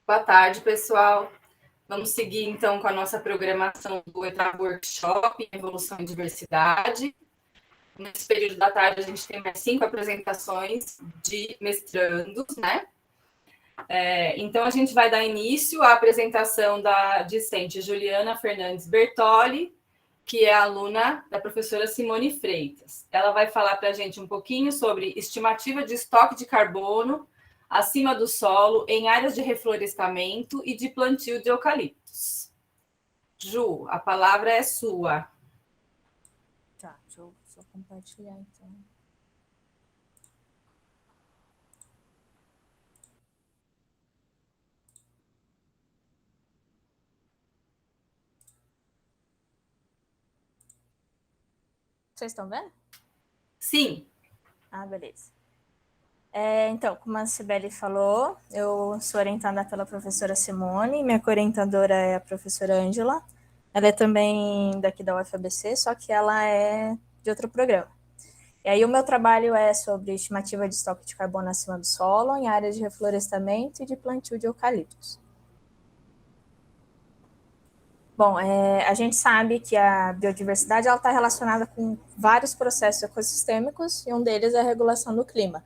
Boa tarde, pessoal. Vamos seguir, então, com a nossa programação do oitavo workshop, Evolução e Diversidade. Nesse período da tarde, a gente tem mais 5 apresentações de mestrandos, né? Então, a gente vai dar início à apresentação da discente Juliana Fernandes Bertoli, que é aluna da professora Simone Freitas. Ela vai falar para a gente um pouquinho sobre estimativa de estoque de carbono acima do solo em áreas de reflorestamento e de plantio de eucaliptos. Ju, a palavra é sua. Tá, deixa eu só compartilhar então. Vocês estão vendo? Sim. Ah, beleza. Então, como a Cibele falou, eu sou orientada pela professora Simone, minha co-orientadora é a professora Ângela. Ela é também daqui da UFABC, só que ela é de outro programa. E aí o meu trabalho é sobre estimativa de estoque de carbono acima do solo em áreas de reflorestamento e de plantio de eucaliptos. Bom, a gente sabe que a biodiversidade está relacionada com vários processos ecossistêmicos e um deles é a regulação do clima.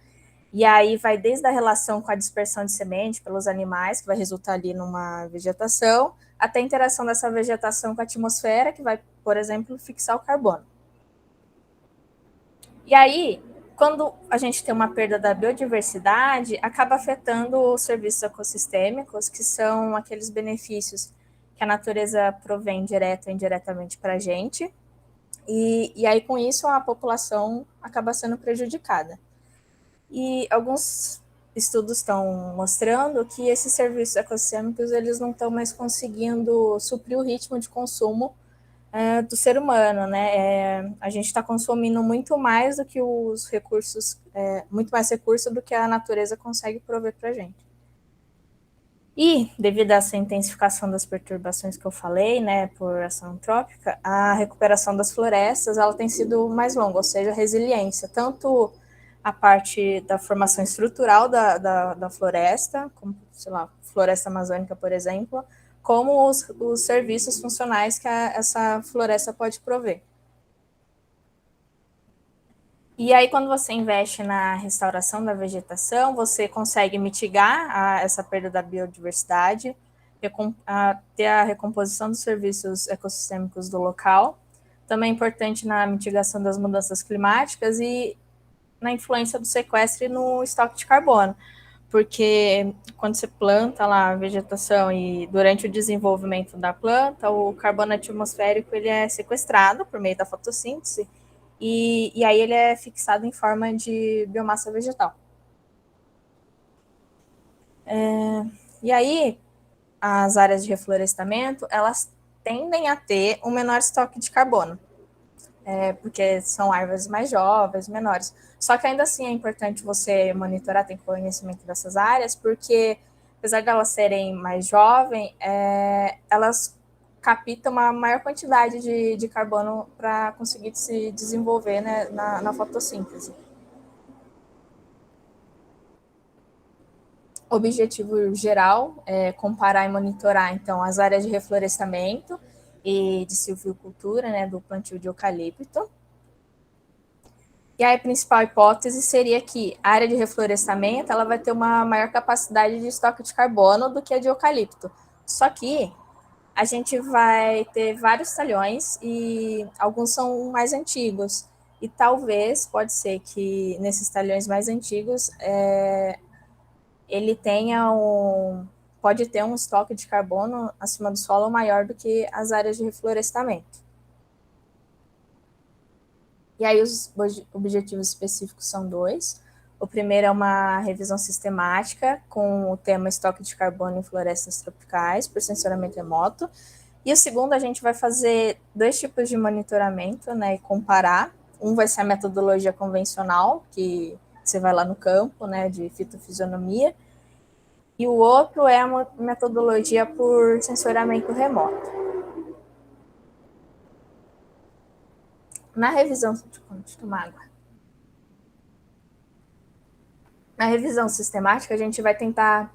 E aí vai desde a relação com a dispersão de semente pelos animais, que vai resultar ali numa vegetação, até a interação dessa vegetação com a atmosfera, que vai, por exemplo, fixar o carbono. E aí, quando a gente tem uma perda da biodiversidade, acaba afetando os serviços ecossistêmicos, que são aqueles benefícios que a natureza provém direta ou indiretamente para a gente. E aí, com isso, a população acaba sendo prejudicada. E alguns estudos estão mostrando que esses serviços ecossistêmicos eles não estão mais conseguindo suprir o ritmo de consumo do ser humano, né? A gente está consumindo muito mais do que os recursos, muito mais recurso do que a natureza consegue prover para a gente. E, devido a essa intensificação das perturbações que eu falei, né, por ação antrópica, a recuperação das florestas ela tem sido mais longa, ou seja, a resiliência, tanto a parte da formação estrutural da floresta, como, sei lá, floresta amazônica, por exemplo, como os serviços funcionais que essa floresta pode prover. E aí, quando você investe na restauração da vegetação, você consegue mitigar essa perda da biodiversidade, ter a recomposição dos serviços ecossistêmicos do local. Também é importante na mitigação das mudanças climáticas e na influência do sequestro e no estoque de carbono. Porque quando você planta lá a vegetação e durante o desenvolvimento da planta, o carbono atmosférico ele é sequestrado por meio da fotossíntese e aí ele é fixado em forma de biomassa vegetal. E aí, as áreas de reflorestamento, elas tendem a ter um menor estoque de carbono, porque são árvores mais jovens, menores. Só que ainda assim é importante você monitorar, ter conhecimento dessas áreas, porque apesar de elas serem mais jovens, elas captam uma maior quantidade de carbono para conseguir se desenvolver, né, na fotossíntese. O objetivo geral é comparar e monitorar, então, as áreas de reflorestamento e de silvicultura, né, do plantio de eucalipto. E a principal hipótese seria que a área de reflorestamento ela vai ter uma maior capacidade de estoque de carbono do que a de eucalipto. Só que a gente vai ter vários talhões e alguns são mais antigos. E talvez, pode ser que nesses talhões mais antigos, ele tenha pode ter um estoque de carbono acima do solo maior do que as áreas de reflorestamento. E aí os objetivos específicos são dois. O primeiro é uma revisão sistemática com o tema estoque de carbono em florestas tropicais por sensoramento remoto. E o segundo, a gente vai fazer dois tipos de monitoramento, né, e comparar. Um vai ser a metodologia convencional, que você vai lá no campo, né, de fitofisionomia, e o outro é a metodologia por sensoramento remoto. Na revisão, deixa eu tomar água. Na revisão sistemática, a gente vai tentar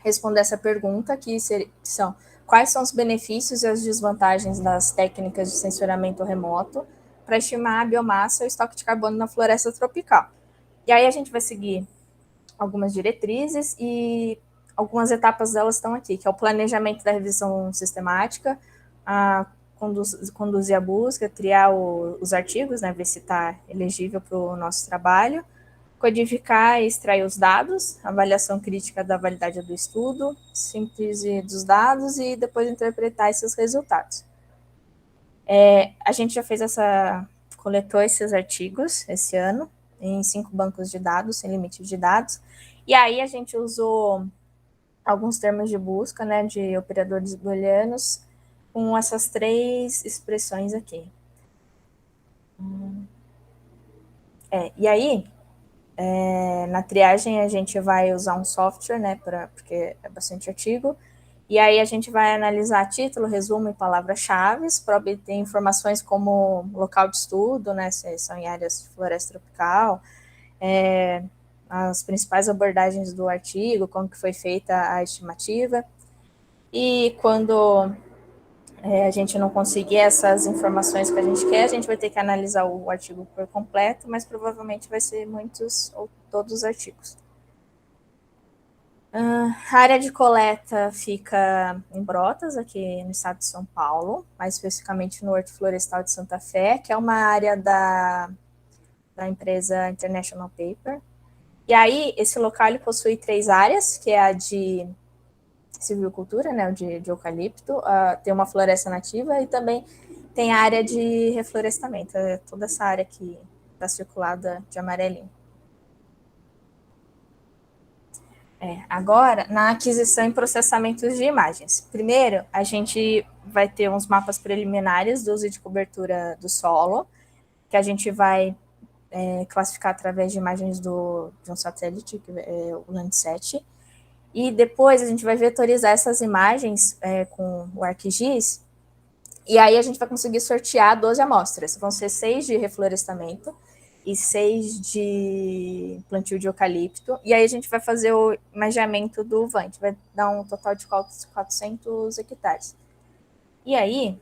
responder essa pergunta, que são quais são os benefícios e as desvantagens das técnicas de sensoramento remoto para estimar a biomassa e o estoque de carbono na floresta tropical. E aí a gente vai seguir algumas diretrizes e algumas etapas delas estão aqui, que é o planejamento da revisão sistemática, conduzir a busca, criar os artigos, né, ver se está elegível para o nosso trabalho, codificar e extrair os dados, avaliação crítica da validade do estudo, síntese dos dados e depois interpretar esses resultados. A gente já coletou esses artigos esse ano, em 5 bancos de dados, sem limite de dados, e aí a gente usou alguns termos de busca, né, de operadores booleanos, com essas 3 expressões aqui. E aí, na triagem a gente vai usar um software, né, porque é bastante artigo, e aí a gente vai analisar título, resumo e palavras-chave para obter informações como local de estudo, né, se são em áreas de floresta tropical, as principais abordagens do artigo, como que foi feita a estimativa, e quando a gente não conseguir essas informações que a gente quer, a gente vai ter que analisar o artigo por completo, mas provavelmente vai ser muitos ou todos os artigos. A área de coleta fica em Brotas, aqui no estado de São Paulo, mais especificamente no Horto Florestal de Santa Fé, que é uma área da empresa International Paper. E aí, esse local ele possui 3 áreas, que é a de silvicultura, né, de eucalipto, tem uma floresta nativa e também tem a área de reflorestamento, toda essa área que está circulada de amarelinho. Agora, na aquisição e processamento de imagens. Primeiro, a gente vai ter uns mapas preliminares do uso de cobertura do solo, que a gente vai classificar através de imagens de um satélite, que é o Landsat. E depois a gente vai vetorizar essas imagens com o ArcGIS, e aí a gente vai conseguir sortear 12 amostras. Vão ser 6 de reflorestamento e 6 de plantio de eucalipto. E aí a gente vai fazer o imageamento do VANT, vai dar um total de 400 hectares. E aí,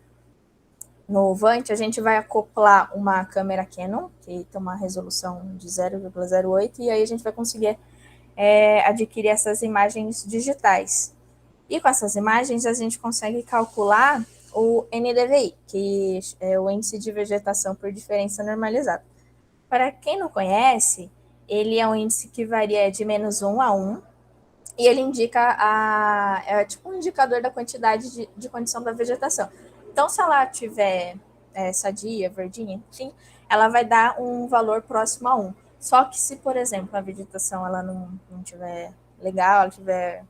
no VANT, a gente vai acoplar uma câmera Canon, que tem uma resolução de 0,08, e aí a gente vai conseguir adquirir essas imagens digitais. E com essas imagens, a gente consegue calcular o NDVI, que é o Índice de Vegetação por Diferença Normalizada. Para quem não conhece, ele é um índice que varia de -1 a 1, e ele indica é tipo um indicador da quantidade de condição da vegetação. Então, se ela tiver sadia, verdinha, enfim, ela vai dar um valor próximo a 1. Só que se, por exemplo, a vegetação ela não tiver legal, ela tiver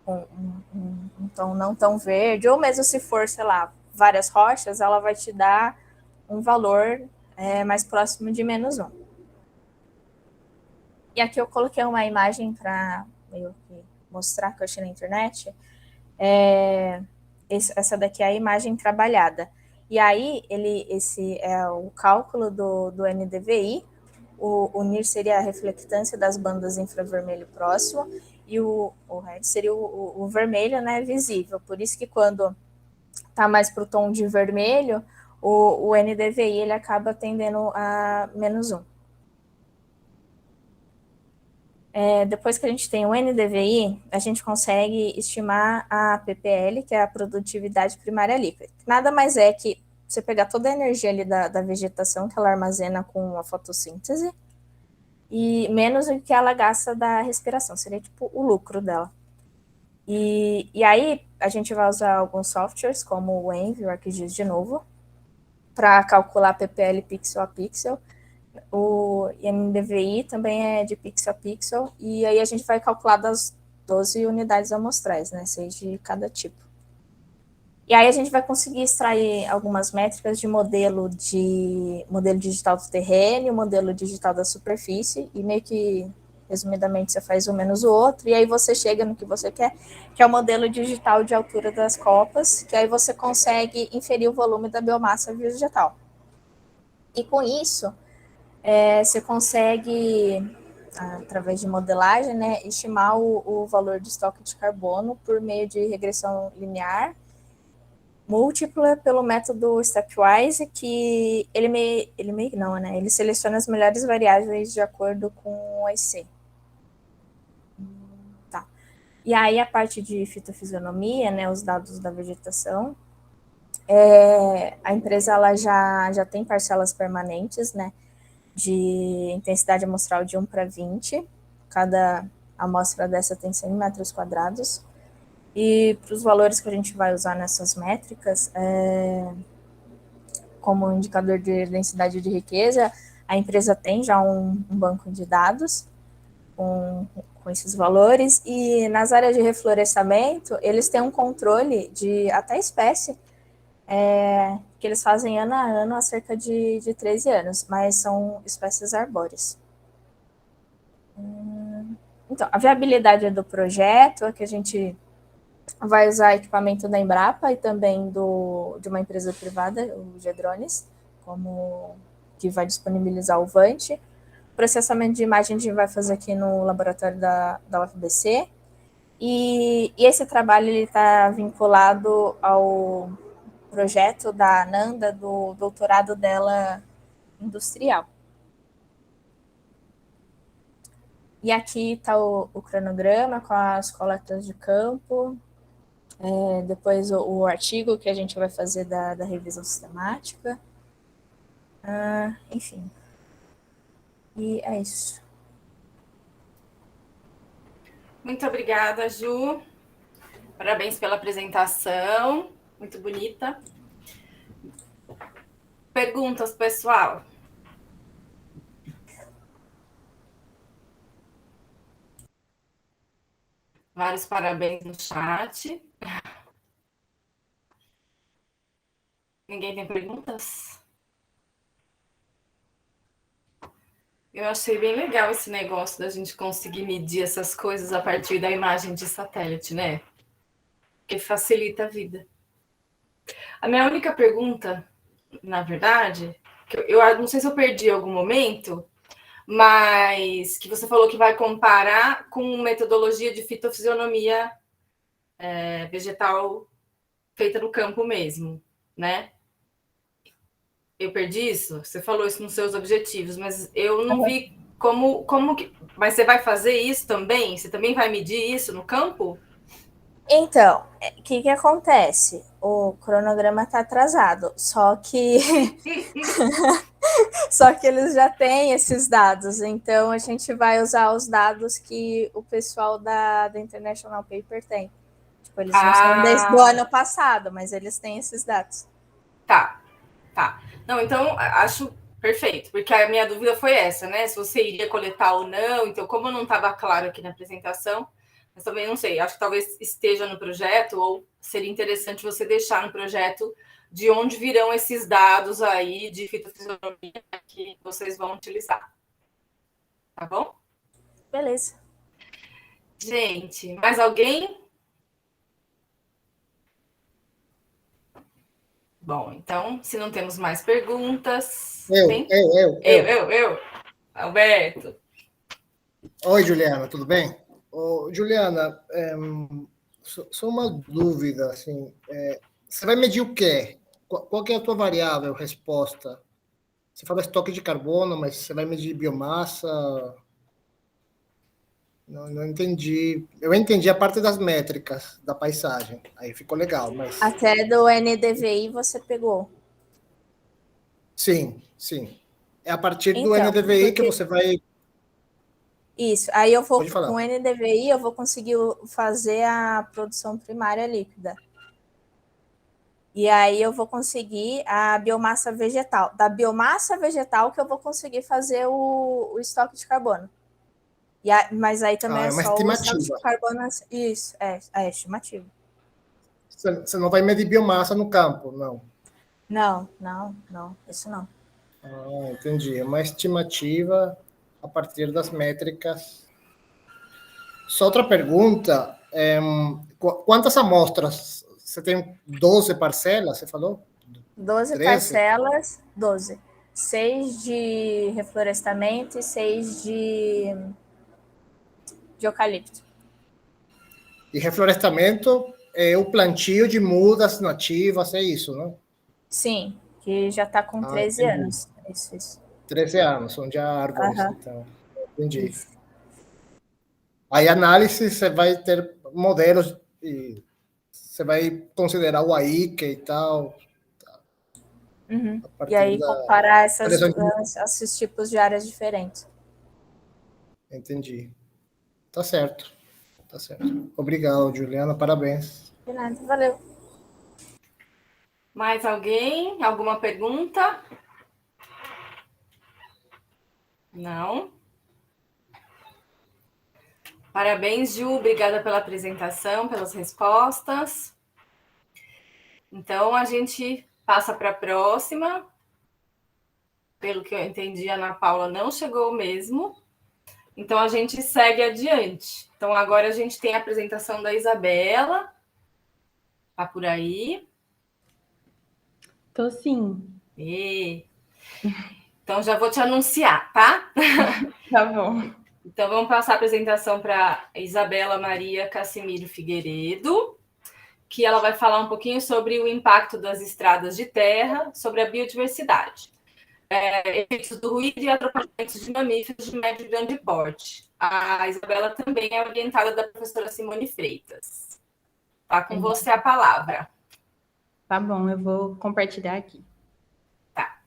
um tom não tão verde, ou mesmo se for, sei lá, várias rochas, ela vai te dar um valor mais próximo de -1. E aqui eu coloquei uma imagem para mostrar que eu achei na internet. Essa daqui é a imagem trabalhada. E aí, esse é o cálculo do NDVI. O NIR seria a reflectância das bandas infravermelho próximo, e o red seria o vermelho, né, visível. Por isso que quando está mais para o tom de vermelho, o NDVI ele acaba tendendo a -1. Depois que a gente tem o NDVI, a gente consegue estimar a PPL, que é a produtividade primária líquida. Nada mais é que você pegar toda a energia ali da vegetação que ela armazena com a fotossíntese, e menos o que ela gasta da respiração, seria tipo o lucro dela. E aí a gente vai usar alguns softwares, como o Envy, o ArcGIS de novo, para calcular PPL pixel a pixel. O NDVI também é de pixel a pixel, e aí a gente vai calcular das 12 unidades amostrais, né, 6 de cada tipo. E aí a gente vai conseguir extrair algumas métricas de modelo digital do terreno, modelo digital da superfície, e meio que, resumidamente, você faz um menos o outro, e aí você chega no que você quer, que é o modelo digital de altura das copas, que aí você consegue inferir o volume da biomassa vegetal. E com isso, você consegue através de modelagem, né, estimar o valor de estoque de carbono por meio de regressão linear múltipla pelo método Stepwise, que ele seleciona as melhores variáveis de acordo com o IC. Tá. E aí a parte de fitofisionomia, né, os dados da vegetação, a empresa ela já tem parcelas permanentes, né, de intensidade amostral de 1:20, cada amostra dessa tem 100 metros quadrados, e para os valores que a gente vai usar nessas métricas, como indicador de densidade de riqueza, a empresa tem já um banco de dados com esses valores, e nas áreas de reflorestamento, eles têm um controle de até espécie, que eles fazem ano a ano há cerca de 13 anos, mas são espécies arbóreas. Então, a viabilidade do projeto é que a gente vai usar equipamento da Embrapa e também de uma empresa privada, o Gedrones, que vai disponibilizar o VANT. O processamento de imagem a gente vai fazer aqui no laboratório da UFBC. E esse trabalho está vinculado ao projeto da Ananda, do doutorado dela industrial. E aqui está o cronograma com as coletas de campo, depois o artigo que a gente vai fazer da revisão sistemática. Enfim. E é isso. Muito obrigada, Ju. Parabéns pela apresentação. Muito bonita. Perguntas, pessoal? Vários parabéns no chat. Ninguém tem perguntas? Eu achei bem legal esse negócio da gente conseguir medir essas coisas a partir da imagem de satélite, né? Porque facilita a vida. A minha única pergunta, na verdade, que eu não sei se eu perdi em algum momento, mas que você falou que vai comparar com metodologia de fitofisionomia vegetal feita no campo mesmo, né? Eu perdi isso? Você falou isso nos seus objetivos, mas eu não vi como que... Mas você vai fazer isso também? Você também vai medir isso no campo? Então, o que acontece? O cronograma está atrasado, só que eles já têm esses dados, então a gente vai usar os dados que o pessoal da International Paper tem. Tipo, eles não são desde o ano passado, mas eles têm esses dados. Tá. Não, então, acho perfeito, porque a minha dúvida foi essa, né? Se você iria coletar ou não, então, como não estava claro aqui na apresentação, mas também não sei, acho que talvez esteja no projeto, ou seria interessante você deixar no projeto de onde virão esses dados aí de fitofisionomia que vocês vão utilizar. Tá bom? Beleza. Gente, mais alguém? Bom, então, se não temos mais perguntas... Eu. Alberto. Oi, Juliana, tudo bem? Juliana, só uma dúvida, assim, você vai medir o quê? Qual que é a tua variável, resposta? Você fala estoque de carbono, mas você vai medir biomassa? Não entendi. Eu entendi a parte das métricas da paisagem, aí ficou legal, mas... Até do NDVI você pegou. Sim. É a partir do NDVI que você vai... Isso, aí eu vou, com o NDVI, eu vou conseguir fazer a produção primária líquida. E aí eu vou conseguir a biomassa vegetal. Da biomassa vegetal que eu vou conseguir fazer o estoque de carbono. Mas aí também é só o estoque de carbono. Isso, é estimativa. Você não vai medir biomassa no campo, não? Não, isso não. Entendi. É uma estimativa a partir das métricas. Só outra pergunta, quantas amostras? Você tem 12 parcelas, você falou? 12 13? Parcelas, 12. 6 de reflorestamento e 6 de eucalipto. E reflorestamento é o plantio de mudas nativas, é isso, né? Sim, que já está com 13 Entendi. anos. Isso. 13 anos, são de árvores, Aham, então. Entendi. isso. Aí, análise, você vai ter modelos e você vai considerar o AIC e tal, Uhum. a E partir aí da comparar esses tipos de áreas diferentes. Entendi. Tá certo. Tá certo. Obrigado, Juliana. Parabéns. De nada, valeu. Mais alguém? Alguma pergunta? Não? Parabéns, Ju. Obrigada pela apresentação, pelas respostas. Então, a gente passa para a próxima. Pelo que eu entendi, a Ana Paula não chegou mesmo. Então, a gente segue adiante. Então, agora a gente tem a apresentação da Isabela. Tá por aí? Tô sim. E... Então, já vou te anunciar, tá? Tá bom. Então, vamos passar a apresentação para Isabela Maria Cassimiro Figueiredo, que ela vai falar um pouquinho sobre o impacto das estradas de terra sobre a biodiversidade. Efeitos do ruído e atropelamentos de mamíferos de médio e grande porte. A Isabela também é orientada da professora Simone Freitas. Tá com você a palavra. Tá bom, eu vou compartilhar aqui. Tá.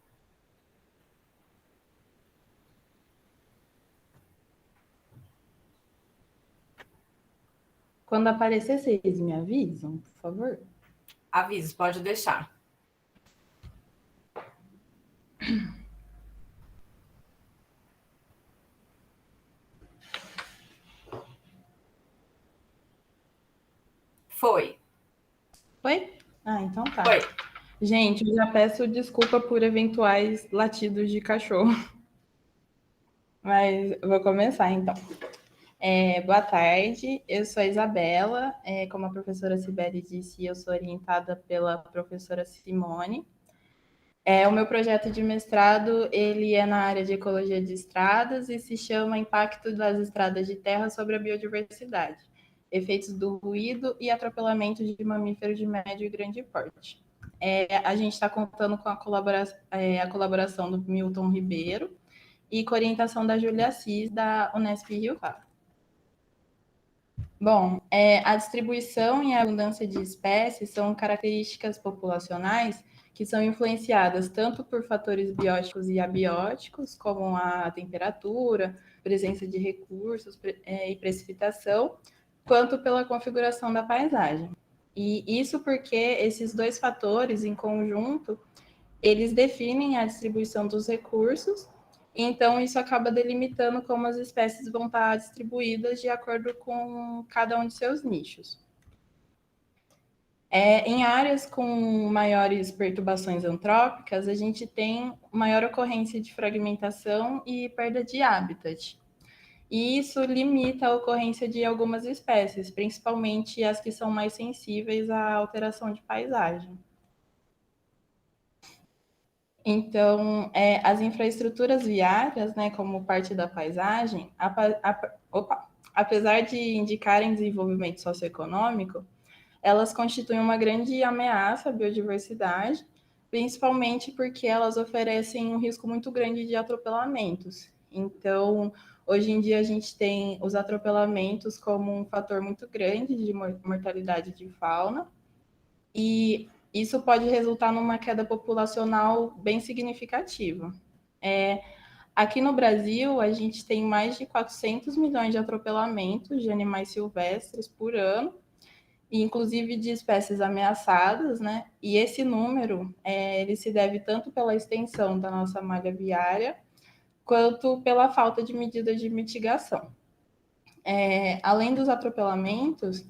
Quando aparecer, vocês me avisam, por favor? Aviso, pode deixar. Foi. Foi? Ah, então tá. Foi. Gente, eu já peço desculpa por eventuais latidos de cachorro. Mas eu vou começar, então. Boa tarde, eu sou a Isabela. Como a professora Sibeli disse, eu sou orientada pela professora Simone. O meu projeto de mestrado, ele é na área de ecologia de estradas e se chama Impacto das Estradas de Terra sobre a Biodiversidade, efeitos do ruído e atropelamento de mamíferos de médio e grande porte. A gente está contando com a colaboração do Milton Ribeiro e com a orientação da Júlia Assis, da Unesp Rio Claro. Bom, a distribuição e a abundância de espécies são características populacionais que são influenciadas tanto por fatores bióticos e abióticos, como a temperatura, presença de recursos e precipitação, quanto pela configuração da paisagem. E isso porque esses dois fatores, em conjunto, eles definem a distribuição dos recursos, então isso acaba delimitando como as espécies vão estar distribuídas de acordo com cada um de seus nichos. Em áreas com maiores perturbações antrópicas, a gente tem maior ocorrência de fragmentação e perda de habitat. E isso limita a ocorrência de algumas espécies, principalmente as que são mais sensíveis à alteração de paisagem. Então, as infraestruturas viárias, né, como parte da paisagem, apesar de indicarem desenvolvimento socioeconômico, elas constituem uma grande ameaça à biodiversidade, principalmente porque elas oferecem um risco muito grande de atropelamentos. Então, hoje em dia, a gente tem os atropelamentos como um fator muito grande de mortalidade de fauna, e isso pode resultar numa queda populacional bem significativa. Aqui no Brasil, a gente tem mais de 400 milhões de atropelamentos de animais silvestres por ano, inclusive de espécies ameaçadas, né? E esse número, ele se deve tanto pela extensão da nossa malha viária, quanto pela falta de medidas de mitigação. Além dos atropelamentos,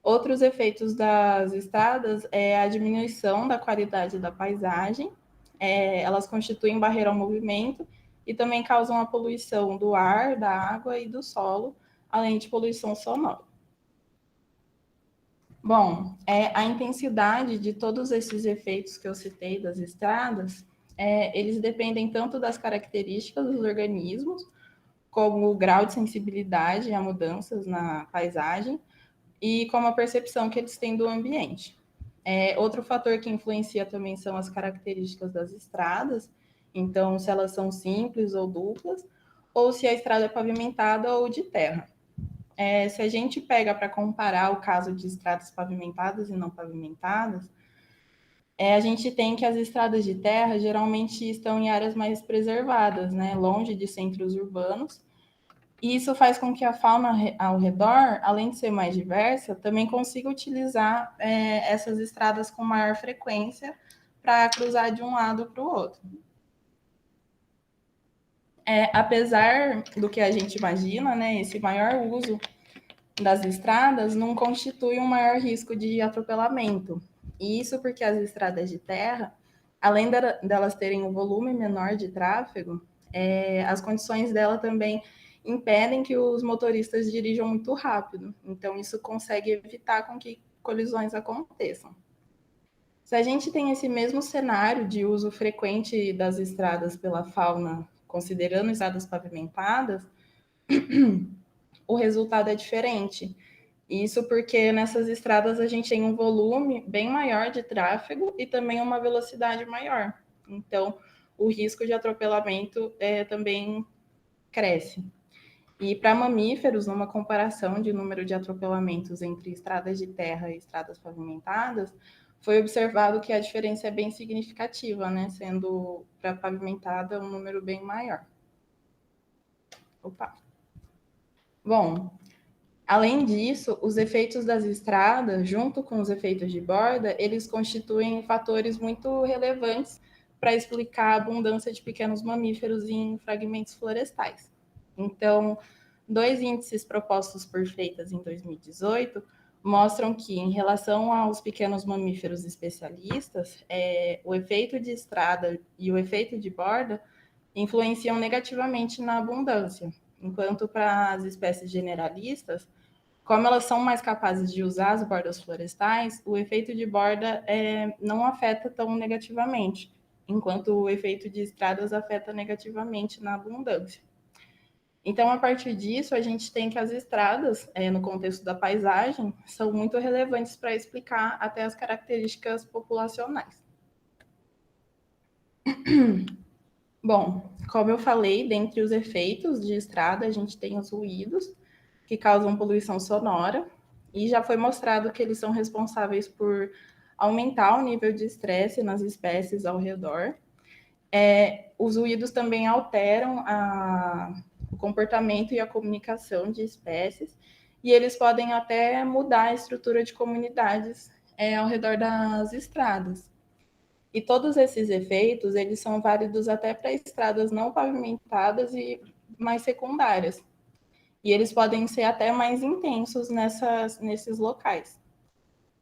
outros efeitos das estradas é a diminuição da qualidade da paisagem, elas constituem barreira ao movimento e também causam a poluição do ar, da água e do solo, além de poluição sonora. Bom, a intensidade de todos esses efeitos que eu citei das estradas, eles dependem tanto das características dos organismos, como o grau de sensibilidade a mudanças na paisagem e como a percepção que eles têm do ambiente. Outro fator que influencia também são as características das estradas, então se elas são simples ou duplas, ou se a estrada é pavimentada ou de terra. Se a gente pega para comparar o caso de estradas pavimentadas e não pavimentadas, a gente tem que as estradas de terra geralmente estão em áreas mais preservadas, né, longe de centros urbanos, e isso faz com que a fauna ao redor, além de ser mais diversa, também consiga utilizar essas estradas com maior frequência para cruzar de um lado para o outro. Apesar do que a gente imagina, né, esse maior uso das estradas não constitui um maior risco de atropelamento. E isso porque as estradas de terra, além delas terem um volume menor de tráfego, as condições dela também impedem que os motoristas dirijam muito rápido. Então, isso consegue evitar com que colisões aconteçam. Se a gente tem esse mesmo cenário de uso frequente das estradas pela fauna, considerando estradas pavimentadas, o resultado é diferente. Isso porque nessas estradas a gente tem um volume bem maior de tráfego e também uma velocidade maior. Então, o risco de atropelamento também cresce. E para mamíferos, numa comparação de número de atropelamentos entre estradas de terra e estradas pavimentadas, foi observado que a diferença é bem significativa, né? Sendo para pavimentada um número bem maior. Bom, além disso, os efeitos das estradas, junto com os efeitos de borda, eles constituem fatores muito relevantes para explicar a abundância de pequenos mamíferos em fragmentos florestais. Então, 2 índices propostos por Freitas em 2018 mostram que, em relação aos pequenos mamíferos especialistas, o efeito de estrada e o efeito de borda influenciam negativamente na abundância, enquanto para as espécies generalistas, como elas são mais capazes de usar as bordas florestais, o efeito de borda não afeta tão negativamente, enquanto o efeito de estradas afeta negativamente na abundância. Então, a partir disso, a gente tem que as estradas, no contexto da paisagem, são muito relevantes para explicar até as características populacionais. Bom, como eu falei, dentre os efeitos de estrada, a gente tem os ruídos, que causam poluição sonora, e já foi mostrado que eles são responsáveis por aumentar o nível de estresse nas espécies ao redor. Os ruídos também alteram o comportamento e a comunicação de espécies, e eles podem até mudar a estrutura de comunidades ao redor das estradas. E todos esses efeitos, eles são válidos até para estradas não pavimentadas e mais secundárias. E eles podem ser até mais intensos nesses locais.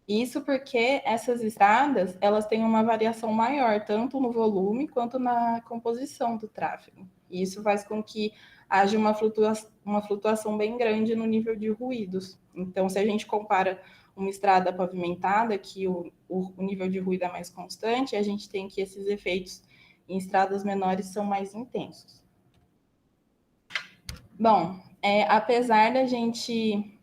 Isso porque essas estradas, elas têm uma variação maior, tanto no volume quanto na composição do tráfego. E isso faz com que haja uma flutuação bem grande no nível de ruídos. Então, se a gente compara uma estrada pavimentada, que o nível de ruído é mais constante, a gente tem que esses efeitos em estradas menores são mais intensos. Bom, apesar da gente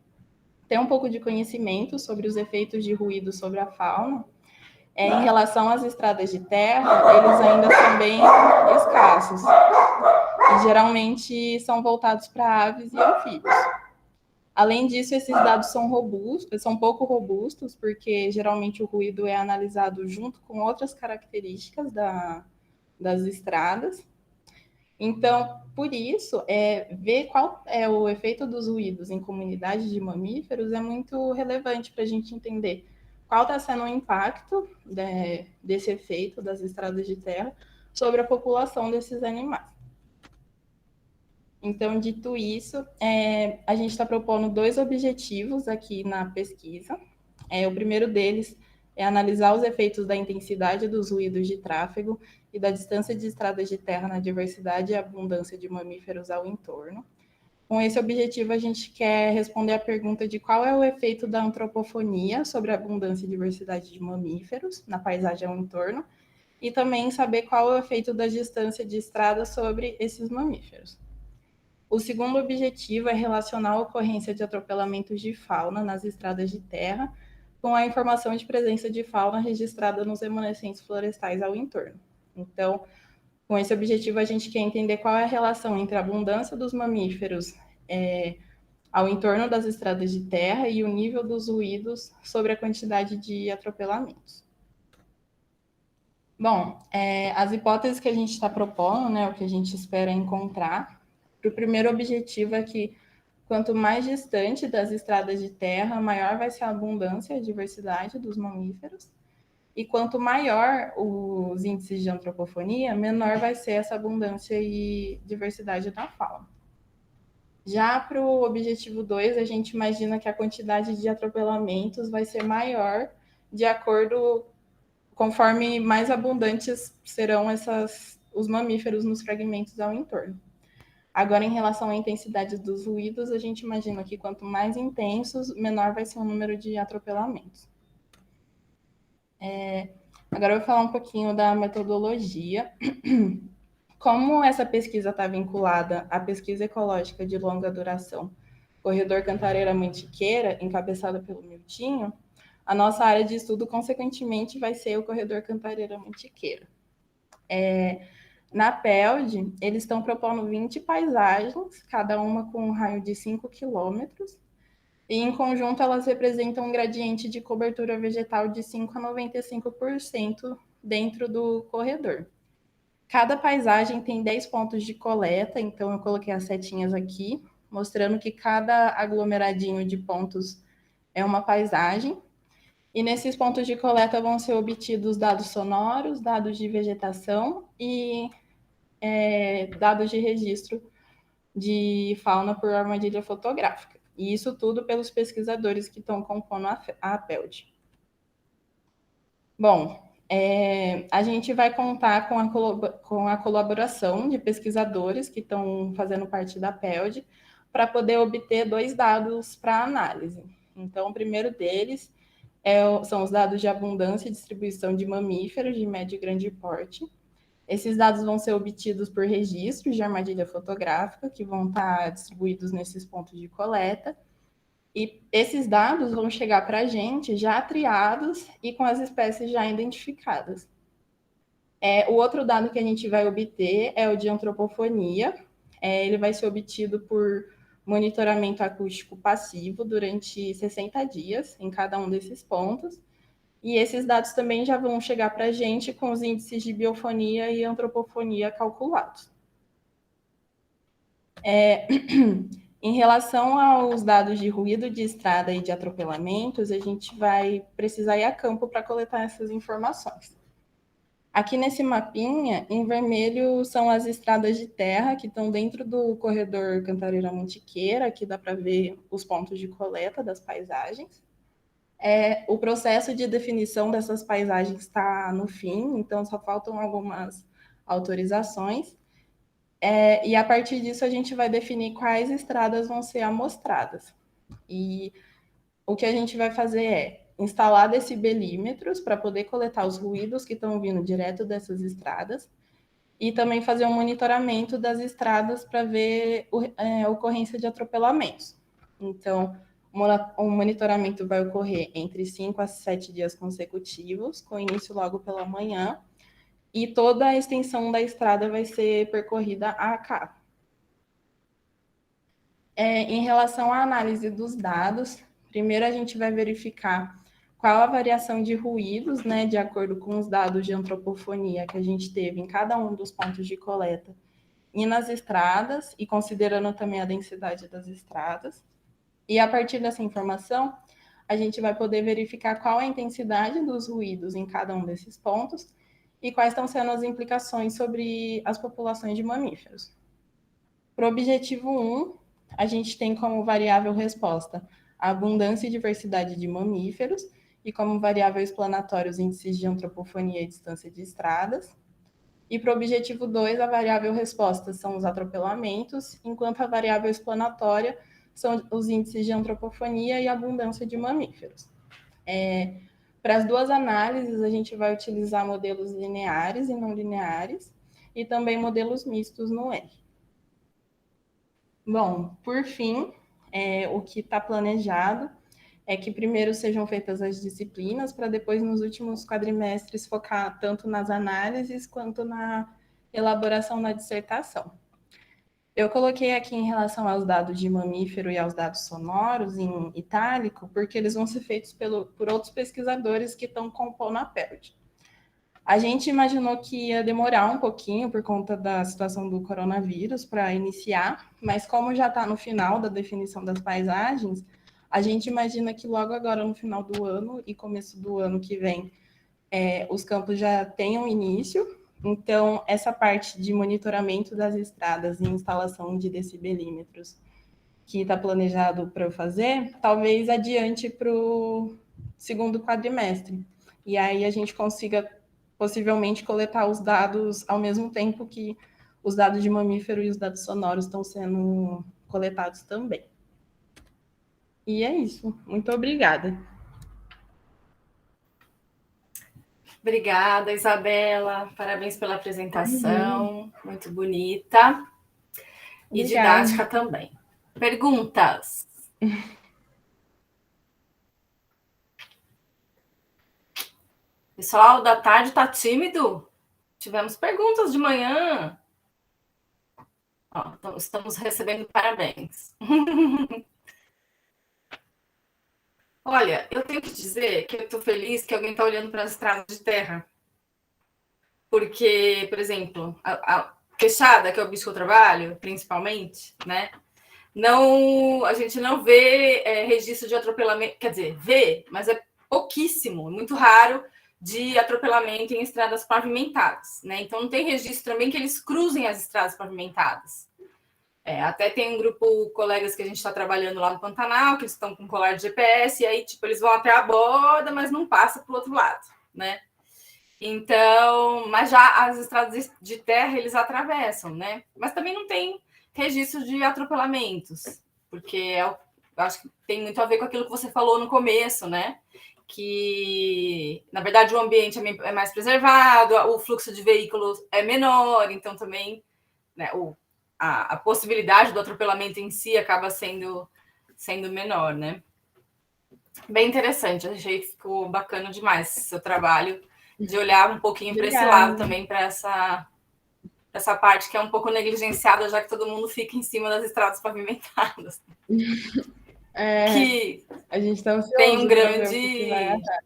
ter um pouco de conhecimento sobre os efeitos de ruído sobre a fauna, em relação às estradas de terra, eles ainda são bem escassos. E geralmente são voltados para aves e anfíbios. Além disso, esses dados são pouco robustos, porque geralmente o ruído é analisado junto com outras características das estradas. Então, por isso, ver qual é o efeito dos ruídos em comunidades de mamíferos é muito relevante para a gente entender qual está sendo o impacto desse efeito das estradas de terra sobre a população desses animais. Então, dito isso, a gente está propondo 2 objetivos aqui na pesquisa. O primeiro deles é analisar os efeitos da intensidade dos ruídos de tráfego e da distância de estradas de terra na diversidade e abundância de mamíferos ao entorno. Com esse objetivo, a gente quer responder a pergunta de qual é o efeito da antropofonia sobre a abundância e diversidade de mamíferos na paisagem ao entorno e também saber qual é o efeito da distância de estrada sobre esses mamíferos. O segundo objetivo é relacionar a ocorrência de atropelamentos de fauna nas estradas de terra com a informação de presença de fauna registrada nos remanescentes florestais ao entorno. Então, com esse objetivo, a gente quer entender qual é a relação entre a abundância dos mamíferos ao entorno das estradas de terra e o nível dos ruídos sobre a quantidade de atropelamentos. Bom, as hipóteses que a gente está propondo, né, o que a gente espera encontrar, o primeiro objetivo é que quanto mais distante das estradas de terra, maior vai ser a abundância e a diversidade dos mamíferos, e quanto maior os índices de antropofonia, menor vai ser essa abundância e diversidade da fauna. Já para o objetivo 2, a gente imagina que a quantidade de atropelamentos vai ser maior de acordo conforme mais abundantes serão os mamíferos nos fragmentos ao entorno. Agora, em relação à intensidade dos ruídos, a gente imagina que quanto mais intensos, menor vai ser o número de atropelamentos. Agora eu vou falar um pouquinho da metodologia. Como essa pesquisa está vinculada à pesquisa ecológica de longa duração, Corredor Cantareira-Mantiqueira, encabeçada pelo Miltinho, a nossa área de estudo, consequentemente, vai ser o Corredor Cantareira-Mantiqueira. Na PELD, eles estão propondo 20 paisagens, cada uma com um raio de 5 quilômetros, e em conjunto elas representam um gradiente de cobertura vegetal de 5 a 95% dentro do corredor. Cada paisagem tem 10 pontos de coleta, então eu coloquei as setinhas aqui, mostrando que cada aglomeradinho de pontos é uma paisagem, e nesses pontos de coleta vão ser obtidos dados sonoros, dados de vegetação e dados de registro de fauna por armadilha fotográfica. E isso tudo pelos pesquisadores que estão compondo a PELD. Bom, a gente vai contar com a colaboração de pesquisadores que estão fazendo parte da PELD para poder obter 2 dados para análise. Então, o primeiro deles são os dados de abundância e distribuição de mamíferos de médio e grande porte. Esses dados vão ser obtidos por registros de armadilha fotográfica, que vão estar distribuídos nesses pontos de coleta. E esses dados vão chegar para a gente já triados e com as espécies já identificadas. O outro dado que a gente vai obter é o de antropofonia. Ele vai ser obtido por monitoramento acústico passivo durante 60 dias em cada um desses pontos. E esses dados também já vão chegar para a gente com os índices de biofonia e antropofonia calculados. Em relação aos dados de ruído de estrada e de atropelamentos, a gente vai precisar ir a campo para coletar essas informações. Aqui nesse mapinha, em vermelho, são as estradas de terra que estão dentro do corredor Cantareira-Mantiqueira, aqui dá para ver os pontos de coleta das paisagens. O processo de definição dessas paisagens está no fim, então só faltam algumas autorizações. E a partir disso a gente vai definir quais estradas vão ser amostradas. E o que a gente vai fazer é instalar decibelímetros para poder coletar os ruídos que estão vindo direto dessas estradas e também fazer um monitoramento das estradas para ver a ocorrência de atropelamentos. Então, o monitoramento vai ocorrer entre 5 a 7 dias consecutivos, com início logo pela manhã, e toda a extensão da estrada vai ser percorrida a cabo. Em relação à análise dos dados, primeiro a gente vai verificar qual a variação de ruídos, né, de acordo com os dados de antropofonia que a gente teve em cada um dos pontos de coleta e nas estradas, e considerando também a densidade das estradas. E a partir dessa informação, a gente vai poder verificar qual a intensidade dos ruídos em cada um desses pontos e quais estão sendo as implicações sobre as populações de mamíferos. Para o objetivo 1, a gente tem como variável resposta a abundância e diversidade de mamíferos e como variável explanatória os índices de antropofonia e distância de estradas. E para o objetivo 2, a variável resposta são os atropelamentos, enquanto a variável explanatória são os índices de antropofonia e abundância de mamíferos. Para as duas análises, a gente vai utilizar modelos lineares e não lineares, e também modelos mistos no R. Bom, por fim, o que está planejado é que primeiro sejam feitas as disciplinas, para depois, nos últimos quadrimestres, focar tanto nas análises quanto na elaboração da dissertação. Eu coloquei aqui em relação aos dados de mamífero e aos dados sonoros em itálico, porque eles vão ser feitos por outros pesquisadores que estão compondo a PERD. A gente imaginou que ia demorar um pouquinho por conta da situação do coronavírus para iniciar, mas como já está no final da definição das paisagens, a gente imagina que logo agora, no final do ano e começo do ano que vem, os campos já tenham início. Então, essa parte de monitoramento das estradas e instalação de decibelímetros que está planejado para eu fazer, talvez adiante para o segundo quadrimestre. E aí a gente consiga possivelmente coletar os dados ao mesmo tempo que os dados de mamífero e os dados sonoros estão sendo coletados também. E é isso. Muito obrigada. Obrigada, Isabela. Parabéns pela apresentação. Muito bonita. E Obrigada. didática também. Perguntas? Pessoal da tarde está tímido? Tivemos perguntas de manhã. Ó, estamos recebendo parabéns. Olha, eu tenho que dizer que eu estou feliz que alguém está olhando para as estradas de terra. Porque, por exemplo, a Queixada, que é o bicho que eu trabalho, principalmente, né? A gente não vê registro de atropelamento, quer dizer, vê, mas é pouquíssimo, muito raro de atropelamento em estradas pavimentadas, né? Então não tem registro também que eles cruzem as estradas pavimentadas. Até tem um grupo, colegas que a gente está trabalhando lá no Pantanal, que eles estão com colar de GPS, e aí, tipo, eles vão até a borda, mas não passa para o outro lado, né? Então, mas já as estradas de terra, eles atravessam, né? Mas também não tem registro de atropelamentos, porque eu acho que tem muito a ver com aquilo que você falou no começo, né? Que, na verdade, o ambiente é mais preservado, o fluxo de veículos é menor, então também, né, a possibilidade do atropelamento em si acaba sendo menor, né? Bem interessante, achei que ficou bacana demais esse seu trabalho, de olhar um pouquinho para esse lado também, para essa parte que é um pouco negligenciada, já que todo mundo fica em cima das estradas pavimentadas. Que a gente está ansioso tem um grande, para ver o que vai achar.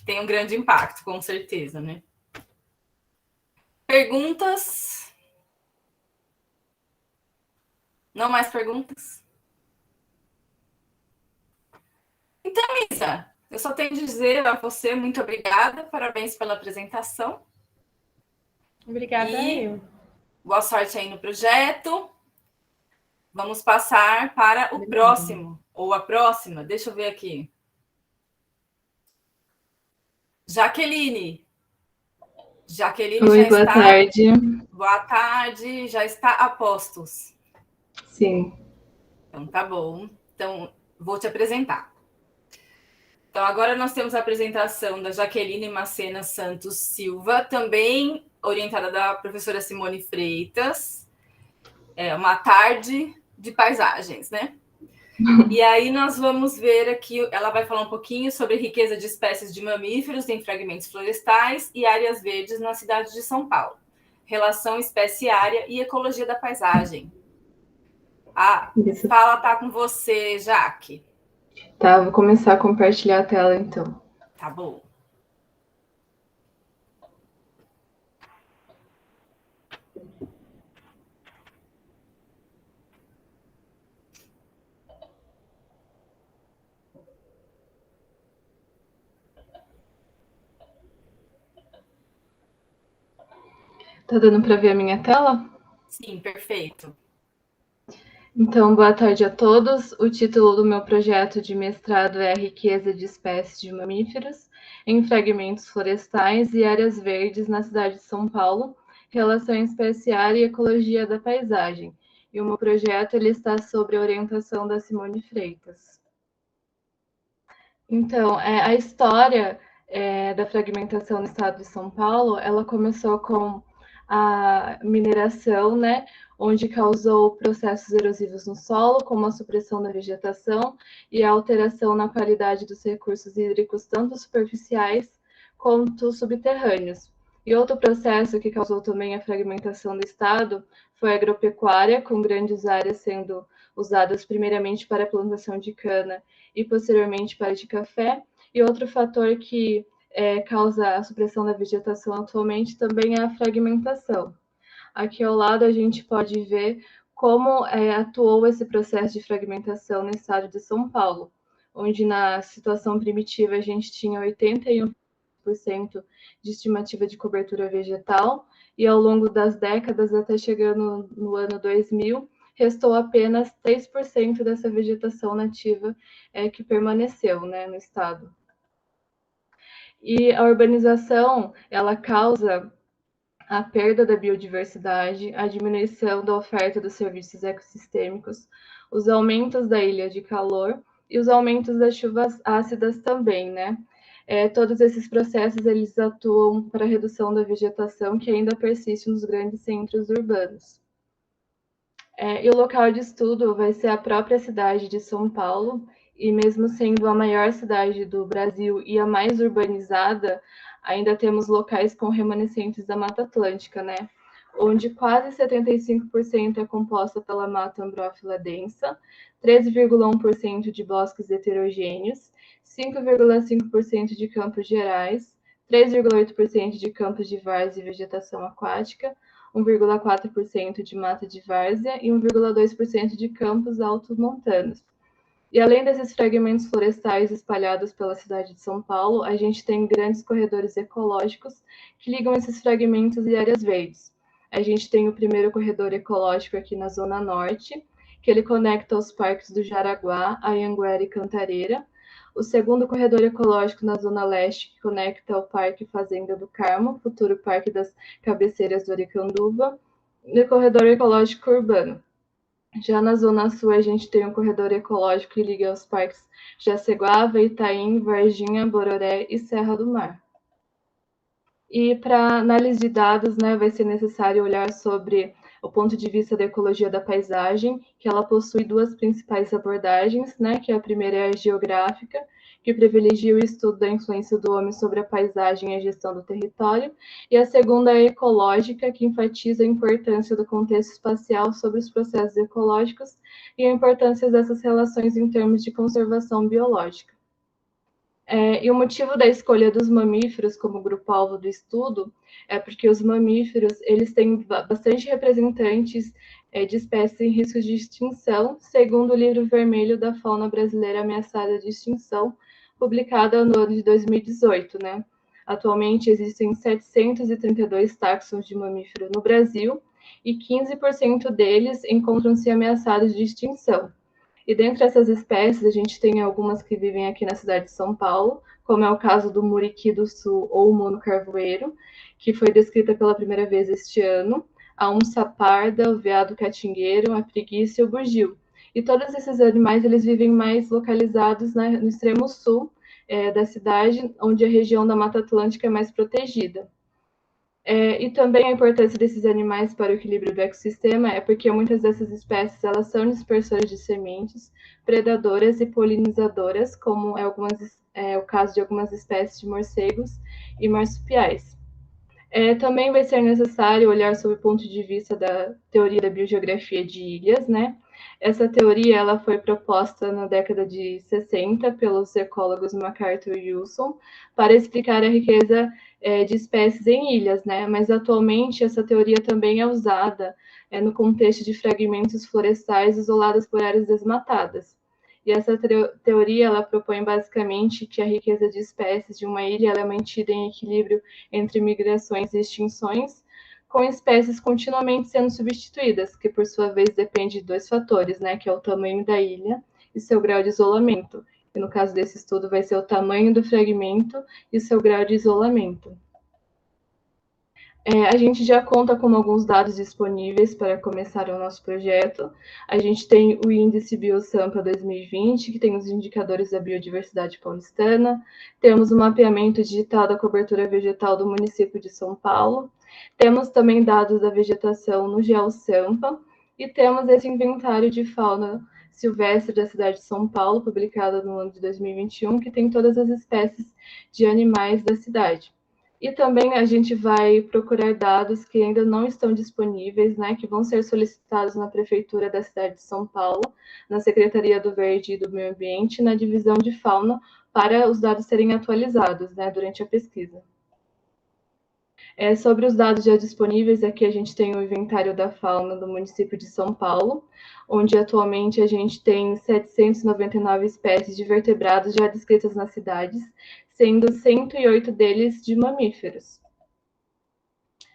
Tem um grande impacto, com certeza, né? Perguntas? Não mais perguntas? Então, Isa, eu só tenho que dizer a você muito obrigada, parabéns pela apresentação. Obrigada, eu. Boa sorte aí no projeto. Vamos passar para o próximo, ou a próxima. Deixa eu ver aqui. Jaqueline. Jaqueline Oi, já boa está... tarde. Boa tarde, já está a postos. Sim. Então, tá bom. Então, vou te apresentar. Então, agora nós temos a apresentação da Jaqueline Macena Santos Silva, também orientada da professora Simone Freitas. É uma tarde de paisagens, né? E aí nós vamos ver aqui, ela vai falar um pouquinho sobre riqueza de espécies de mamíferos em fragmentos florestais e áreas verdes na cidade de São Paulo. Relação espécie-área e ecologia da paisagem. A fala tá com você, Jaque. Tá, vou começar a compartilhar a tela, então. Tá bom. Tá dando para ver a minha tela? Sim, perfeito. Então, boa tarde a todos. O título do meu projeto de mestrado é a riqueza de espécies de mamíferos em fragmentos florestais e áreas verdes na cidade de São Paulo, relação espécie-área e ecologia da paisagem. E o meu projeto ele está sob a orientação da Simone Freitas. Então, a história da fragmentação no estado de São Paulo, ela começou com a mineração, né, onde causou processos erosivos no solo, como a supressão da vegetação e a alteração na qualidade dos recursos hídricos, tanto superficiais quanto subterrâneos. E outro processo que causou também a fragmentação do estado foi a agropecuária, com grandes áreas sendo usadas primeiramente para a plantação de cana e posteriormente para de café. E outro fator que causa a supressão da vegetação atualmente também é a fragmentação. Aqui ao lado a gente pode ver como atuou esse processo de fragmentação no estado de São Paulo, onde na situação primitiva a gente tinha 81% de estimativa de cobertura vegetal, e ao longo das décadas, até chegando no ano 2000, restou apenas 3% dessa vegetação nativa que permaneceu, né, no estado. E a urbanização, ela causa a perda da biodiversidade, a diminuição da oferta dos serviços ecossistêmicos, os aumentos da ilha de calor e os aumentos das chuvas ácidas também, né? Todos esses processos, eles atuam para a redução da vegetação que ainda persiste nos grandes centros urbanos. E o local de estudo vai ser a própria cidade de São Paulo, e mesmo sendo a maior cidade do Brasil e a mais urbanizada, ainda temos locais com remanescentes da Mata Atlântica, né? Onde quase 75% é composta pela mata ambrófila densa, 13,1% de bosques heterogêneos, 5,5% de campos gerais, 3,8% de campos de várzea e vegetação aquática, 1,4% de mata de várzea e 1,2% de campos alto-montanos. E além desses fragmentos florestais espalhados pela cidade de São Paulo, a gente tem grandes corredores ecológicos que ligam esses fragmentos e áreas verdes. A gente tem o primeiro corredor ecológico aqui na Zona Norte, que ele conecta os parques do Jaraguá, Anhanguera e Cantareira. O segundo corredor ecológico na Zona Leste, que conecta o Parque Fazenda do Carmo, futuro Parque das Cabeceiras do Aricanduva, e o corredor ecológico urbano. Já na Zona Sul, a gente tem um corredor ecológico que liga os parques Jaceguava, Itaim, Varginha, Bororé e Serra do Mar. E para análise de dados, né, vai ser necessário olhar sobre o ponto de vista da ecologia da paisagem, que ela possui duas principais abordagens, né, que a primeira é a geográfica, que privilegia o estudo da influência do homem sobre a paisagem e a gestão do território, e a segunda é a ecológica, que enfatiza a importância do contexto espacial sobre os processos ecológicos e a importância dessas relações em termos de conservação biológica. E o motivo da escolha dos mamíferos como grupo-alvo do estudo é porque os mamíferos, eles têm bastante representantes de espécies em risco de extinção, segundo o livro vermelho da fauna brasileira ameaçada de extinção, publicado no ano de 2018, né? Atualmente existem 732 táxons de mamífero no Brasil e 15% deles encontram-se ameaçados de extinção. E dentre essas espécies, a gente tem algumas que vivem aqui na cidade de São Paulo, como é o caso do muriqui do sul ou mono carvoeiro, que foi descrita pela primeira vez este ano, a onça parda, o veado catingueiro, a preguiça e o bugio. E todos esses animais, eles vivem mais localizados no extremo sul da cidade, onde a região da Mata Atlântica é mais protegida. E também a importância desses animais para o equilíbrio do ecossistema é porque muitas dessas espécies elas são dispersoras de sementes, predadoras e polinizadoras, como é o caso de algumas espécies de morcegos e marsupiais. Também vai ser necessário olhar sob o ponto de vista da teoria da biogeografia de ilhas, né? Essa teoria ela foi proposta na década de 60 pelos ecólogos MacArthur e Wilson para explicar a riqueza de espécies em ilhas, né? Mas atualmente essa teoria também é usada no contexto de fragmentos florestais isolados por áreas desmatadas. E essa teoria ela propõe basicamente que a riqueza de espécies de uma ilha ela é mantida em equilíbrio entre migrações e extinções, com espécies continuamente sendo substituídas, que por sua vez depende de dois fatores, né, que é o tamanho da ilha e seu grau de isolamento. E no caso desse estudo vai ser o tamanho do fragmento e seu grau de isolamento. A gente já conta com alguns dados disponíveis para começar o nosso projeto. A gente tem o Índice BioSampa 2020, que tem os indicadores da biodiversidade paulistana. Temos o mapeamento digital da cobertura vegetal do município de São Paulo. Temos também dados da vegetação no GeoSampa. E temos esse inventário de fauna silvestre da cidade de São Paulo, publicado no ano de 2021, que tem todas as espécies de animais da cidade. E também a gente vai procurar dados que ainda não estão disponíveis, né, que vão ser solicitados na Prefeitura da cidade de São Paulo, na Secretaria do Verde e do Meio Ambiente, na divisão de fauna, para os dados serem atualizados, né, durante a pesquisa. Sobre os dados já disponíveis, aqui a gente tem o inventário da fauna do município de São Paulo, onde atualmente a gente tem 799 espécies de vertebrados já descritas nas cidades, sendo 108 deles de mamíferos.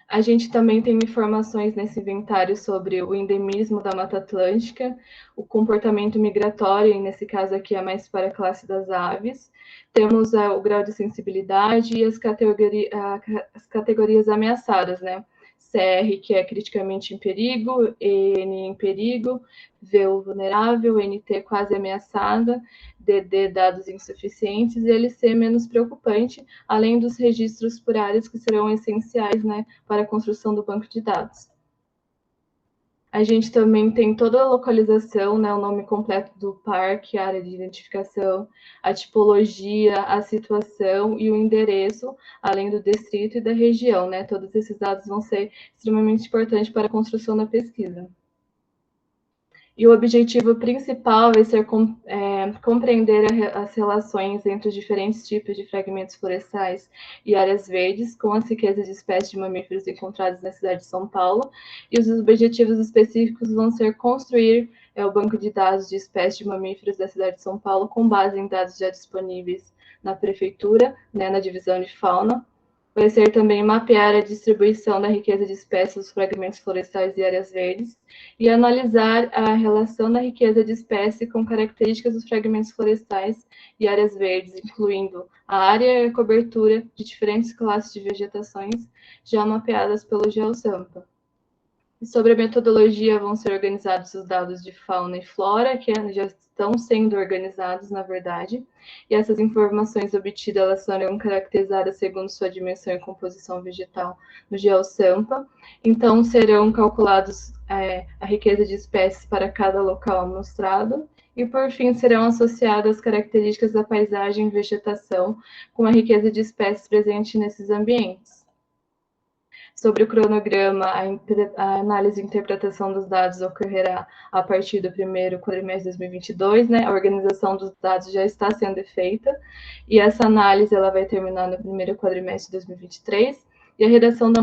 A gente também tem informações nesse inventário sobre o endemismo da Mata Atlântica, o comportamento migratório, e nesse caso aqui é mais para a classe das aves. Temos o grau de sensibilidade e as categorias ameaçadas, né? CR, que é criticamente em perigo, EN em perigo, VU vulnerável, NT quase ameaçada, DD dados insuficientes e LC menos preocupante, além dos registros por áreas que serão essenciais, né, para a construção do banco de dados. A gente também tem toda a localização, né, o nome completo do parque, a área de identificação, a tipologia, a situação e o endereço, além do distrito e da região, né? Todos esses dados vão ser extremamente importantes para a construção da pesquisa. E o objetivo principal vai ser compreender as relações entre os diferentes tipos de fragmentos florestais e áreas verdes, com as riquezas de espécies de mamíferos encontradas na cidade de São Paulo. E os objetivos específicos vão ser construir o banco de dados de espécies de mamíferos da cidade de São Paulo, com base em dados já disponíveis na prefeitura, né, na divisão de fauna. Vai ser também mapear a distribuição da riqueza de espécies dos fragmentos florestais e áreas verdes e analisar a relação da riqueza de espécie com características dos fragmentos florestais e áreas verdes, incluindo a área e a cobertura de diferentes classes de vegetações já mapeadas pelo GeoSampa. Sobre a metodologia, vão ser organizados os dados de fauna e flora, que já estão sendo organizados, na verdade, e essas informações obtidas elas serão caracterizadas segundo sua dimensão e composição vegetal no GeoSampa. Então, serão calculados a riqueza de espécies para cada local amostrado, e, por fim, serão associadas as características da paisagem e vegetação com a riqueza de espécies presente nesses ambientes. Sobre o cronograma, a análise e interpretação dos dados ocorrerá a partir do primeiro quadrimestre de 2022, né? A organização dos dados já está sendo feita, e essa análise ela vai terminar no primeiro quadrimestre de 2023, e a redação da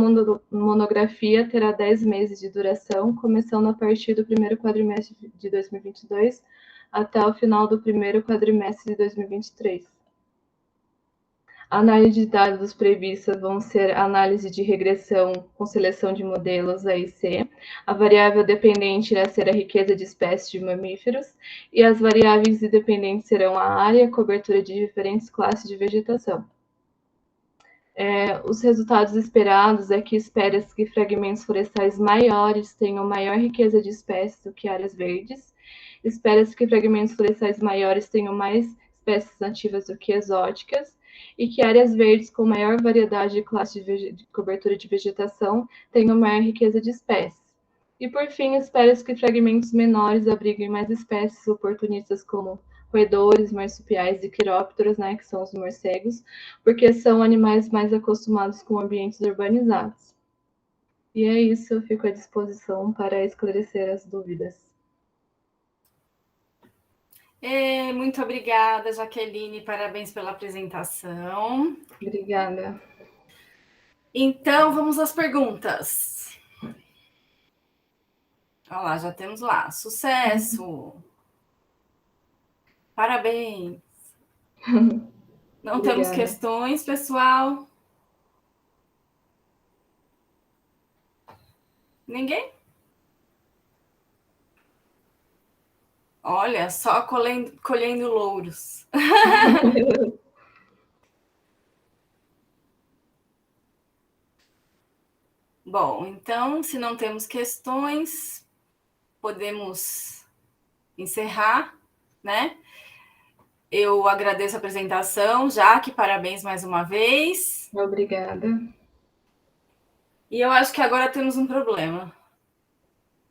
monografia terá 10 meses de duração, começando a partir do primeiro quadrimestre de 2022 até o final do primeiro quadrimestre de 2023. A análise de dados previstas vão ser a análise de regressão com seleção de modelos AIC, a variável dependente irá ser a riqueza de espécies de mamíferos, e as variáveis independentes serão a área e a cobertura de diferentes classes de vegetação. Os resultados esperados é que espera-se que fragmentos florestais maiores tenham maior riqueza de espécies do que áreas verdes, espera-se que fragmentos florestais maiores tenham mais espécies nativas do que exóticas, e que áreas verdes com maior variedade de classe de cobertura de vegetação tenham maior riqueza de espécies. E, por fim, espera-se que fragmentos menores abriguem mais espécies oportunistas como roedores, marsupiais e quirópteros, né, que são os morcegos, porque são animais mais acostumados com ambientes urbanizados. E é isso, eu fico à disposição para esclarecer as dúvidas. Muito obrigada, Jaqueline, parabéns pela apresentação. Obrigada. Então, vamos às perguntas. Olha lá, já temos lá. Sucesso! Parabéns! Não temos questões, pessoal? Ninguém? Olha, só colhendo louros. Bom, então, se não temos questões, podemos encerrar, né? Eu agradeço a apresentação, Jaque, parabéns mais uma vez. Obrigada. E eu acho que agora temos um problema,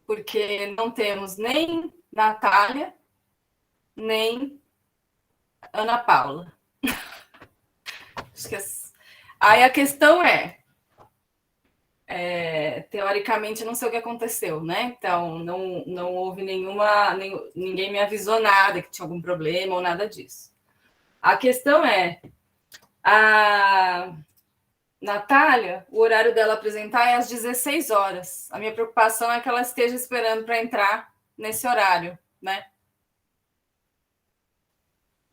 porque não temos nem Natália, nem Ana Paula. Acho que aí a questão teoricamente, não sei o que aconteceu, né? Então, não houve ninguém me avisou nada que tinha algum problema ou nada disso. A questão a Natália, o horário dela apresentar é às 16 horas. A minha preocupação é que ela esteja esperando para entrar nesse horário, né?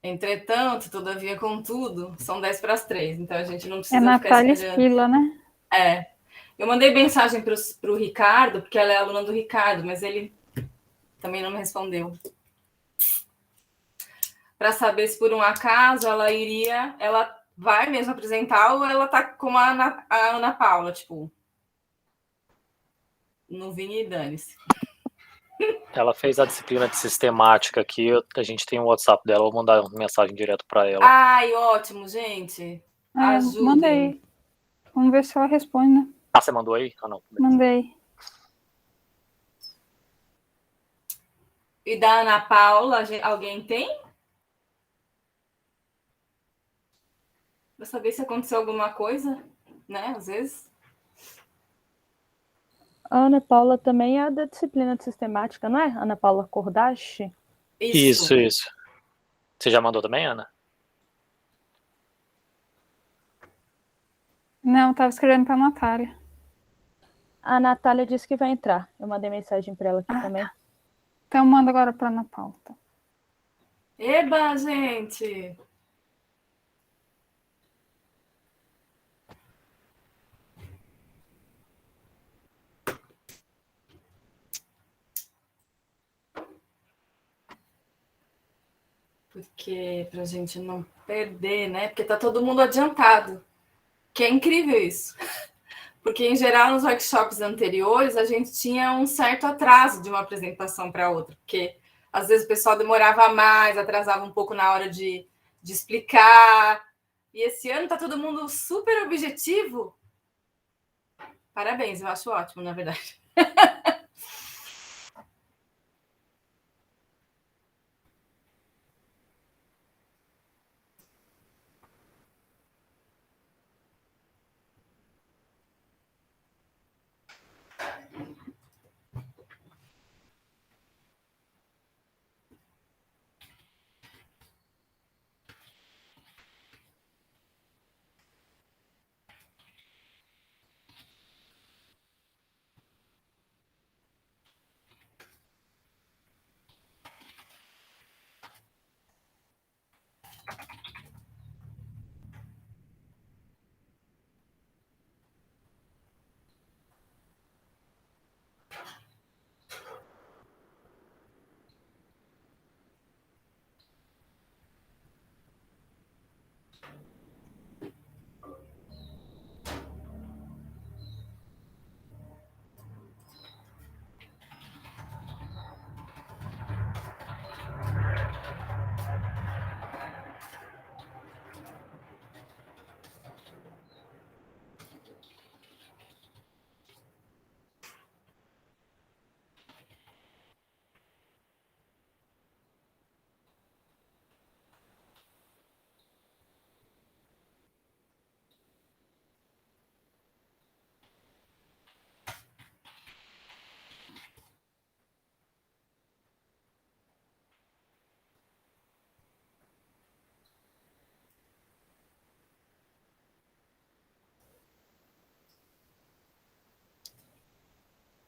Entretanto, todavia, contudo, são 10 para as 3, então a gente não precisa ficar Natália esperando. Espila, né? Eu mandei mensagem para o Ricardo, porque ela é aluna do Ricardo, mas ele também não me respondeu. Para saber se por um acaso ela vai mesmo apresentar ou ela tá como a Ana Paula, tipo, no Vini e dane-se. Ela fez a disciplina de sistemática aqui, a gente tem o WhatsApp dela, vou mandar uma mensagem direto para ela. Ai, ótimo, gente. Ajudem. Mandei. Vamos ver se ela responde, né? Ah, você mandou aí? Ah, não. Mandei. E da Ana Paula, alguém tem? Para saber se aconteceu alguma coisa, né? Às vezes. A Ana Paula também é da disciplina de sistemática, não é? Ana Paula Cordache? Isso. Você já mandou também, Ana? Não, tava escrevendo pra Natália. A Natália disse que vai entrar. Eu mandei mensagem para ela aqui também. Tá. Então manda agora pra Ana Paula. Tá? Eba, gente! Porque pra gente não perder, né? Porque tá todo mundo adiantado. Que é incrível isso. Porque, em geral, nos workshops anteriores, a gente tinha um certo atraso de uma apresentação para outra. Porque, às vezes, o pessoal demorava mais, atrasava um pouco na hora de explicar. E esse ano tá todo mundo super objetivo. Parabéns, eu acho ótimo, na verdade.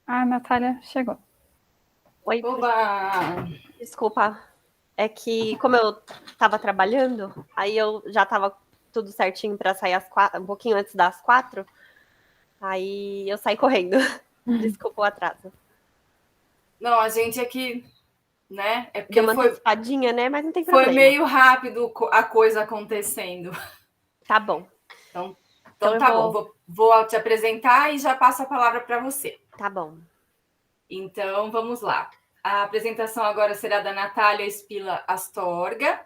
A Natália chegou. Oi, Oba! desculpa. É que, como eu estava trabalhando, aí eu já estava tudo certinho para sair um pouquinho antes das 4. Aí eu saí correndo. Desculpa o atraso. Não, a gente aqui, né? É porque Deu uma antecipadinha, né? Mas não tem foi problema. meio rápido a coisa acontecendo. Tá bom. Então Então tá bom, vou te apresentar e já passo a palavra para você. Tá bom. Então vamos lá. A apresentação agora será da Natália Spila Astorga.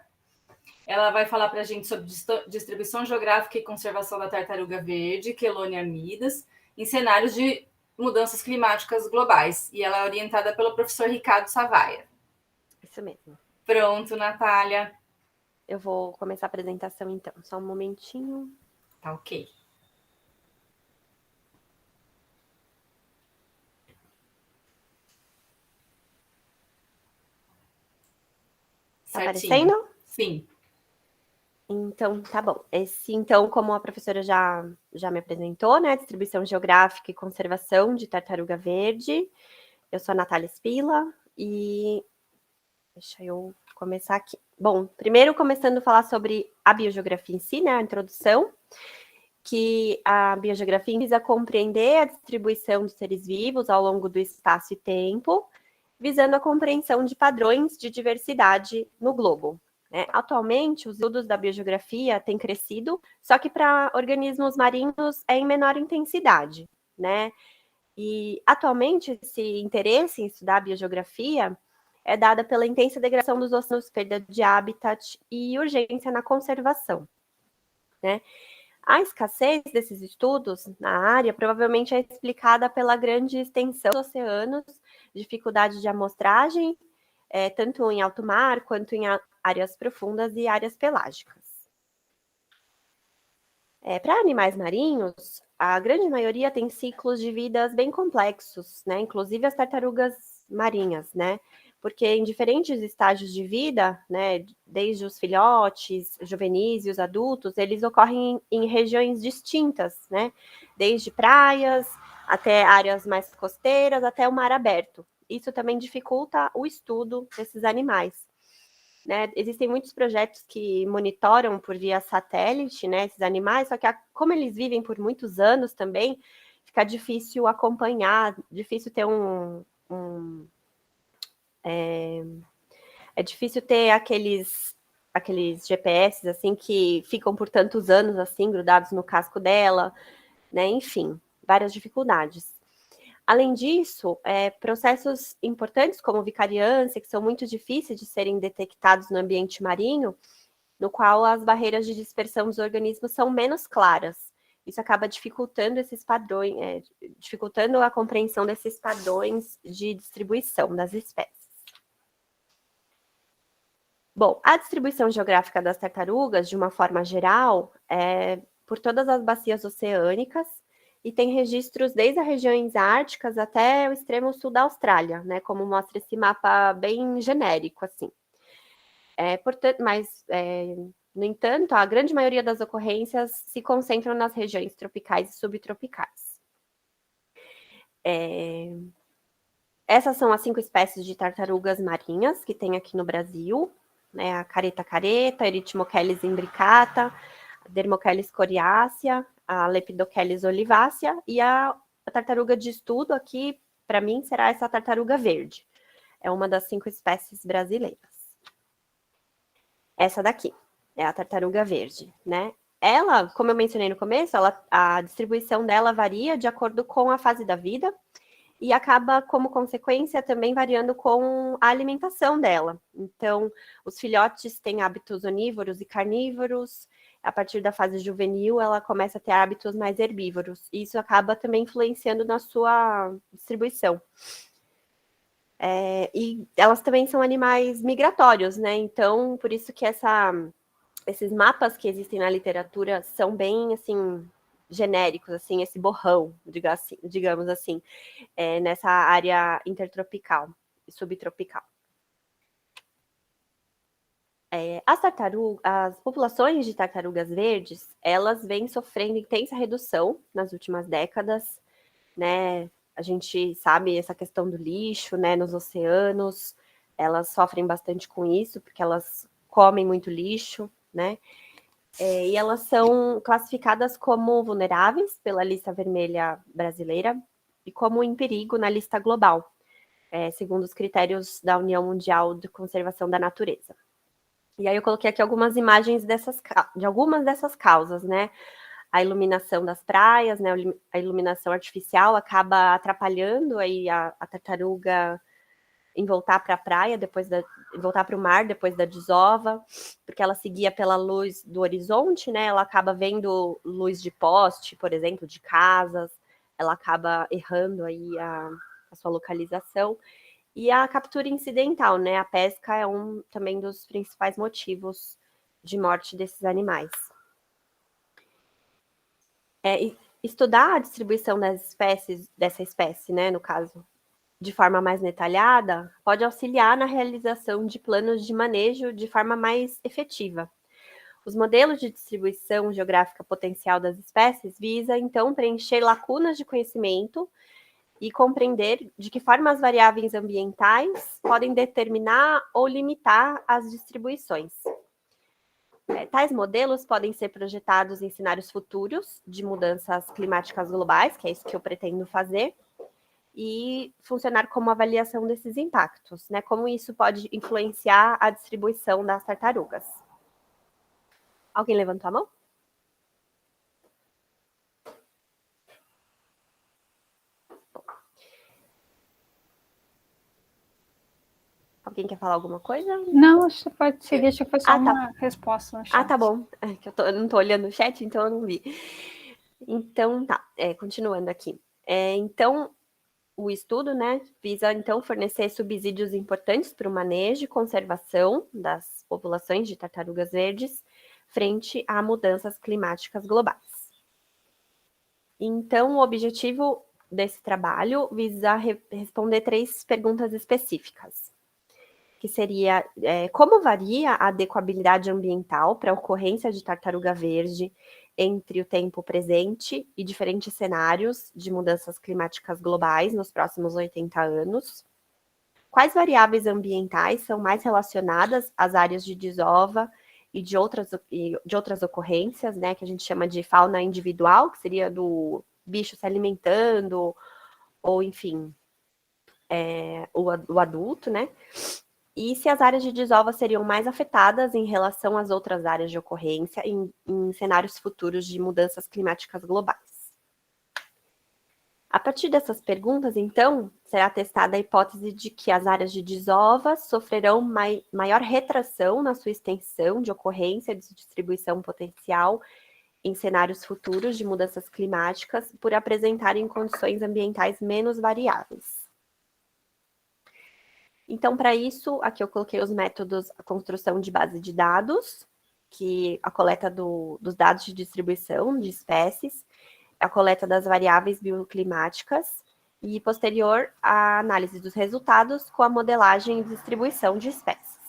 Ela vai falar para a gente sobre distribuição geográfica e conservação da tartaruga verde, Quelônia midas, em cenários de mudanças climáticas globais. E ela é orientada pelo professor Ricardo Savaia. Isso mesmo. Pronto, Natália. Eu vou começar a apresentação, então. Só um momentinho. Tá ok. Tá aparecendo? Sim. Então, tá bom. Então, como a professora já me apresentou, né? Distribuição geográfica e conservação de tartaruga verde. Eu sou a Natália Spila e deixa eu começar aqui. Bom, primeiro começando a falar sobre a biogeografia em si, né? A introdução, que a biogeografia visa compreender a distribuição de seres vivos ao longo do espaço e tempo, visando a compreensão de padrões de diversidade no globo. Né? Atualmente, os estudos da biogeografia têm crescido, só que para organismos marinhos é em menor intensidade, né? E atualmente esse interesse em estudar a biogeografia é dada pela intensa degradação dos oceanos, perda de habitat e urgência na conservação, né? A escassez desses estudos na área provavelmente é explicada pela grande extensão dos oceanos, dificuldade de amostragem, tanto em alto mar quanto em áreas profundas e áreas pelágicas. Para animais marinhos, a grande maioria tem ciclos de vidas bem complexos, né? Inclusive as tartarugas marinhas, né? Porque em diferentes estágios de vida, né, desde os filhotes, juvenis e os adultos, eles ocorrem em regiões distintas, né? Desde praias até áreas mais costeiras, até o mar aberto. Isso também dificulta o estudo desses animais. Né? Existem muitos projetos que monitoram por via satélite, né, esses animais, só que como eles vivem por muitos anos também, fica difícil acompanhar, difícil ter é difícil ter aqueles GPS assim que ficam por tantos anos assim grudados no casco dela, né? Enfim, várias dificuldades. Além disso, processos importantes como vicariância, que são muito difíceis de serem detectados no ambiente marinho, no qual as barreiras de dispersão dos organismos são menos claras. Isso acaba dificultando esses padrões, dificultando a compreensão desses padrões de distribuição das espécies. Bom, a distribuição geográfica das tartarugas, de uma forma geral, é por todas as bacias oceânicas, e tem registros desde as regiões árticas até o extremo sul da Austrália, né? Como mostra esse mapa bem genérico, assim. No entanto, a grande maioria das ocorrências se concentram nas regiões tropicais e subtropicais. Essas são as 5 espécies de tartarugas marinhas que tem aqui no Brasil, né? A careta-careta, Erythmocheles imbricata, a Dermocheles coriácea, a Lepidocheles olivácea, e a tartaruga de estudo aqui, para mim, será essa tartaruga verde. É uma das 5 espécies brasileiras. Essa daqui é a tartaruga verde, né? Ela, como eu mencionei no começo, a distribuição dela varia de acordo com a fase da vida e acaba, como consequência, também variando com a alimentação dela. Então, os filhotes têm hábitos onívoros e carnívoros. A partir da fase juvenil, ela começa a ter hábitos mais herbívoros. E isso acaba também influenciando na sua distribuição. E elas também são animais migratórios, né? Então, por isso que esses mapas que existem na literatura são bem, assim, genéricos, assim, esse borrão, digamos assim, nessa área intertropical e subtropical. As populações de tartarugas verdes, elas vêm sofrendo intensa redução nas últimas décadas, né? A gente sabe essa questão do lixo, né, nos oceanos, elas sofrem bastante com isso, porque elas comem muito lixo, né? E elas são classificadas como vulneráveis pela lista vermelha brasileira e como em perigo na lista global, segundo os critérios da União Mundial de Conservação da Natureza. E aí eu coloquei aqui algumas imagens de algumas dessas causas, né? a iluminação das praias, né? A iluminação artificial acaba atrapalhando aí a tartaruga em voltar para a praia, voltar para o mar depois da desova, porque ela seguia pela luz do horizonte, né? Ela acaba vendo luz de poste, por exemplo, de casas, ela acaba errando aí a sua localização. E a captura incidental, né? A pesca é também dos principais motivos de morte desses animais. Estudar a distribuição dessa espécie, né, no caso, de forma mais detalhada, pode auxiliar na realização de planos de manejo de forma mais efetiva. Os modelos de distribuição geográfica potencial das espécies visa, então, preencher lacunas de conhecimento e compreender de que forma as variáveis ambientais podem determinar ou limitar as distribuições. Tais modelos podem ser projetados em cenários futuros de mudanças climáticas globais, que é isso que eu pretendo fazer, e funcionar como avaliação desses impactos, né? Como isso pode influenciar a distribuição das tartarugas. Alguém levantou a mão? Alguém quer falar alguma coisa? Não, acho que você pode seguir, acho que foi só uma resposta no chat. Tá bom. É que eu não tô olhando o chat, então eu não vi. Então, tá. Continuando aqui. Então, o estudo, né, visa, então, fornecer subsídios importantes para o manejo e conservação das populações de tartarugas verdes frente a mudanças climáticas globais. Então, o objetivo desse trabalho visa responder 3 perguntas específicas, que seria como varia a adequabilidade ambiental para a ocorrência de tartaruga verde entre o tempo presente e diferentes cenários de mudanças climáticas globais nos próximos 80 anos. Quais variáveis ambientais são mais relacionadas às áreas de desova e de outras ocorrências, né, que a gente chama de fauna individual, que seria do bicho se alimentando, ou enfim, o adulto, né? E se as áreas de desova seriam mais afetadas em relação às outras áreas de ocorrência em cenários futuros de mudanças climáticas globais. A partir dessas perguntas, então, será testada a hipótese de que as áreas de desova sofrerão maior retração na sua extensão de ocorrência de distribuição potencial em cenários futuros de mudanças climáticas por apresentarem condições ambientais menos variáveis. Então, para isso, aqui eu coloquei os métodos, a construção de base de dados, que a coleta dos dados de distribuição de espécies, a coleta das variáveis bioclimáticas e, posterior, a análise dos resultados com a modelagem e distribuição de espécies.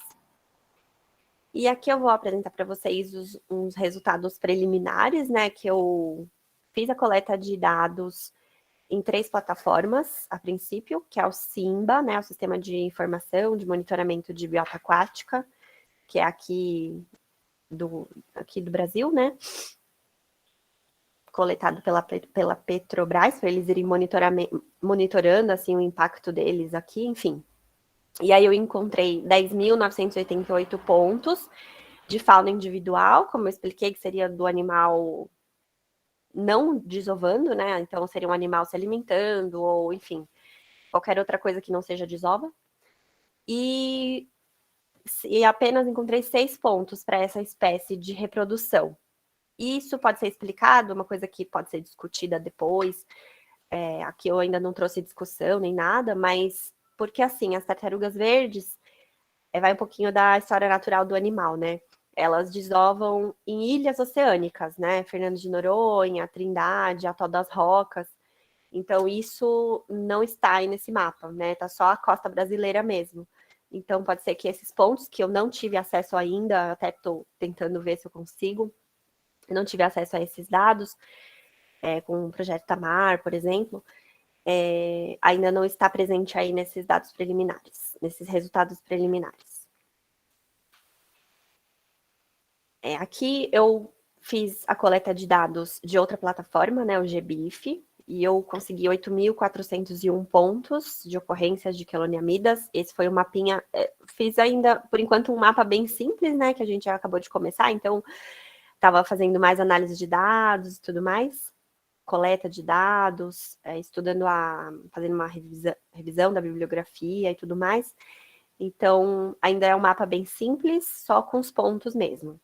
E aqui eu vou apresentar para vocês uns resultados preliminares, né, que eu fiz a coleta de dados em 3 plataformas, a princípio, que é o SIMBA, né, o Sistema de Informação de Monitoramento de Biota Aquática, que é aqui do Brasil, né, coletado pela Petrobras, para eles irem monitorando, assim, o impacto deles aqui, enfim. E aí eu encontrei 10.988 pontos de fauna individual, como eu expliquei, que seria do animal não desovando, né? Então, seria um animal se alimentando, ou, enfim, qualquer outra coisa que não seja desova. E apenas encontrei 6 pontos para essa espécie de reprodução. Isso pode ser explicado, uma coisa que pode ser discutida depois. Aqui eu ainda não trouxe discussão nem nada, mas porque, assim, as tartarugas verdes, vai um pouquinho da história natural do animal, né? Elas desovam em ilhas oceânicas, né? Fernando de Noronha, Trindade, Atol das Rocas. Então, isso não está aí nesse mapa, né? Tá só a costa brasileira mesmo. Então, pode ser que esses pontos que eu não tive acesso ainda, até estou tentando ver se eu consigo, eu não tive acesso a esses dados, com o projeto Tamar, por exemplo, ainda não está presente aí nesses dados preliminares, nesses resultados preliminares. Aqui eu fiz a coleta de dados de outra plataforma, né, o GBIF, e eu consegui 8.401 pontos de ocorrências de queloniamidas. Esse foi um mapinha, fiz ainda, por enquanto, um mapa bem simples, né, que a gente já acabou de começar, então estava fazendo mais análise de dados e tudo mais, coleta de dados, fazendo uma revisão da bibliografia e tudo mais. Então, ainda é um mapa bem simples, só com os pontos mesmo.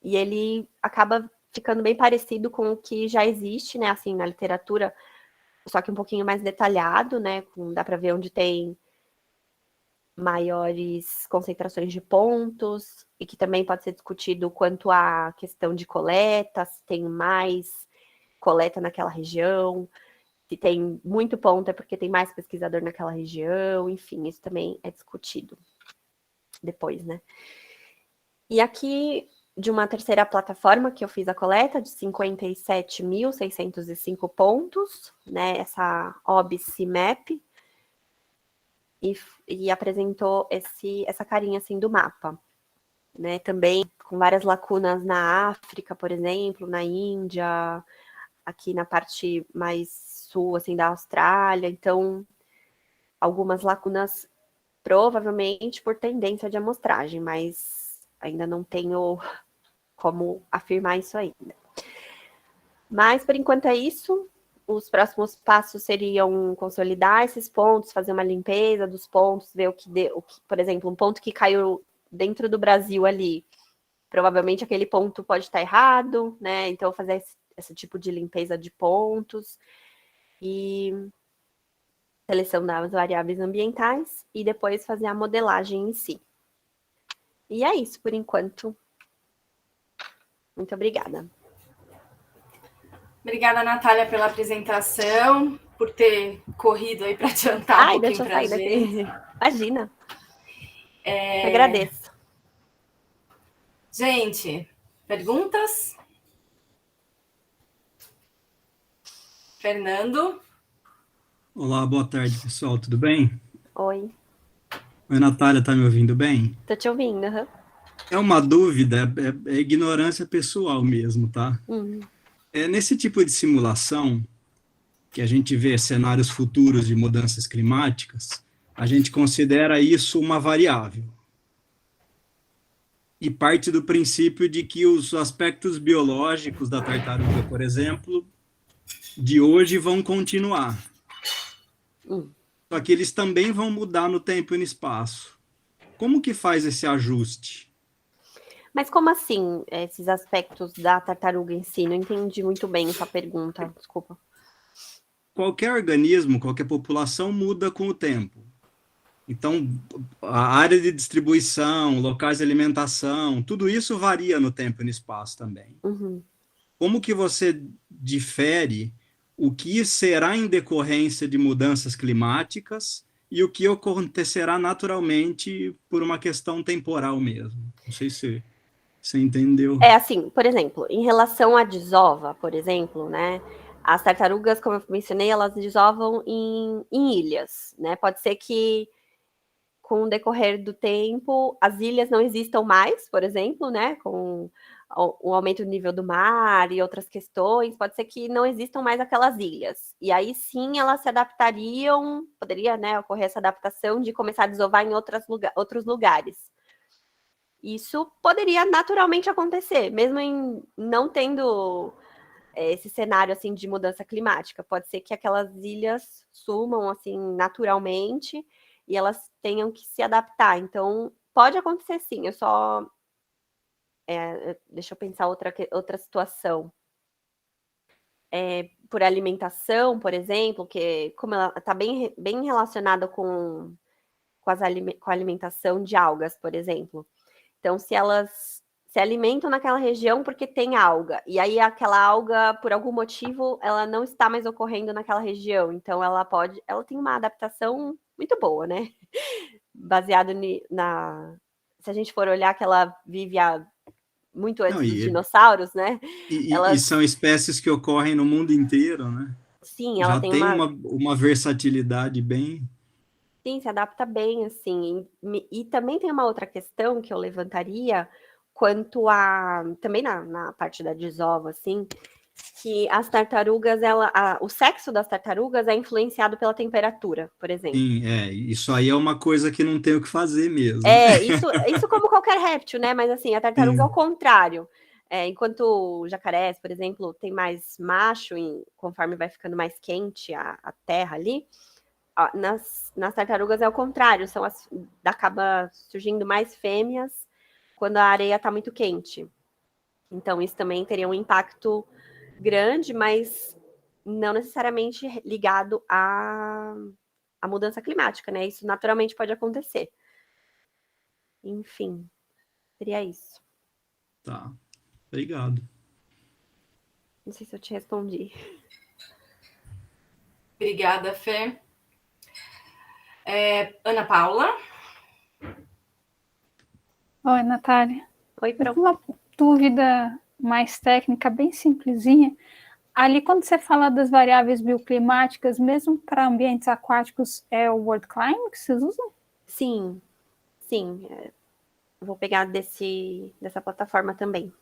E ele acaba ficando bem parecido com o que já existe, né, assim, na literatura, só que um pouquinho mais detalhado, né, dá para ver onde tem maiores concentrações de pontos, e que também pode ser discutido quanto à questão de coleta, se tem mais coleta naquela região, se tem muito ponto é porque tem mais pesquisador naquela região, enfim, isso também é discutido depois, né. E aqui, de uma terceira plataforma que eu fiz a coleta, de 57.605 pontos, né, essa OBCMap, e apresentou essa carinha, assim, do mapa, né, também com várias lacunas na África, por exemplo, na Índia, aqui na parte mais sul, assim, da Austrália, então, algumas lacunas provavelmente por tendência de amostragem, mas ainda não tenho como afirmar isso ainda. Mas, por enquanto, é isso. Os próximos passos seriam consolidar esses pontos, fazer uma limpeza dos pontos, ver o que, por exemplo, um ponto que caiu dentro do Brasil ali, provavelmente aquele ponto pode estar errado, né? Então, fazer esse tipo de limpeza de pontos e seleção das variáveis ambientais e depois fazer a modelagem em si. E é isso, por enquanto. Muito obrigada. Obrigada, Natália, pela apresentação, por ter corrido aí para adiantar um pouquinho para a gente. Imagina. Agradeço. Gente, perguntas? Fernando? Olá, boa tarde, pessoal, tudo bem? Oi. Oi, Natália, tá me ouvindo bem? Tô te ouvindo, uhum. É uma dúvida, é ignorância pessoal mesmo, tá? Nesse tipo de simulação, que a gente vê cenários futuros de mudanças climáticas, a gente considera isso uma variável. E parte do princípio de que os aspectos biológicos da tartaruga, por exemplo, de hoje vão continuar. Só que eles também vão mudar no tempo e no espaço. Como que faz esse ajuste? Mas como assim, esses aspectos da tartaruga em si? Não entendi muito bem essa pergunta, desculpa. Qualquer organismo, qualquer população muda com o tempo. Então, a área de distribuição, locais de alimentação, tudo isso varia no tempo e no espaço também. Como que você difere o que será em decorrência de mudanças climáticas e o que acontecerá naturalmente por uma questão temporal mesmo? Não sei se você entendeu. Assim, por exemplo, em relação à desova, por exemplo, né? As tartarugas, como eu mencionei, elas desovam em ilhas, né? Pode ser que com o decorrer do tempo as ilhas não existam mais, por exemplo, né? Com o aumento do nível do mar e outras questões, pode ser que não existam mais aquelas ilhas. E aí sim elas se adaptariam, poderia, né, ocorrer essa adaptação de começar a desovar em outros lugares. Isso poderia naturalmente acontecer, mesmo em não tendo esse cenário assim de mudança climática. Pode ser que aquelas ilhas sumam assim naturalmente e elas tenham que se adaptar. Então, pode acontecer sim, eu só... deixa eu pensar outra situação. Por alimentação, por exemplo, que como ela está bem relacionada com a alimentação de algas, por exemplo. Então, se elas se alimentam naquela região porque tem alga, e aí aquela alga, por algum motivo, ela não está mais ocorrendo naquela região, então ela tem uma adaptação muito boa, né? Baseado se a gente for olhar que ela vive muito antes dos dinossauros, né? E são espécies que ocorrem no mundo inteiro, né? Sim, ela tem uma versatilidade bem... Sim, se adapta bem, assim. E também tem uma outra questão que eu levantaria quanto a... Também na parte da desova, assim, que as tartarugas, o sexo das tartarugas é influenciado pela temperatura, por exemplo. Sim, isso aí é uma coisa que não tem o que fazer mesmo. Isso como qualquer réptil, né? Mas assim, a tartaruga é o contrário. Enquanto jacarés, por exemplo, tem mais macho, conforme vai ficando mais quente a terra ali, nas tartarugas é o contrário, acaba surgindo mais fêmeas quando a areia está muito quente. Então, isso também teria um impacto grande, mas não necessariamente ligado à mudança climática, né? Isso naturalmente pode acontecer. Enfim, seria isso. Tá, obrigado. Não sei se eu te respondi. Obrigada, Fê. Ana Paula? Oi, Natália. Oi, Pro. Uma dúvida mais técnica, bem simplesinha. Ali, quando você fala das variáveis bioclimáticas, mesmo para ambientes aquáticos, é o World Climate que vocês usam? Sim. Vou pegar dessa plataforma também.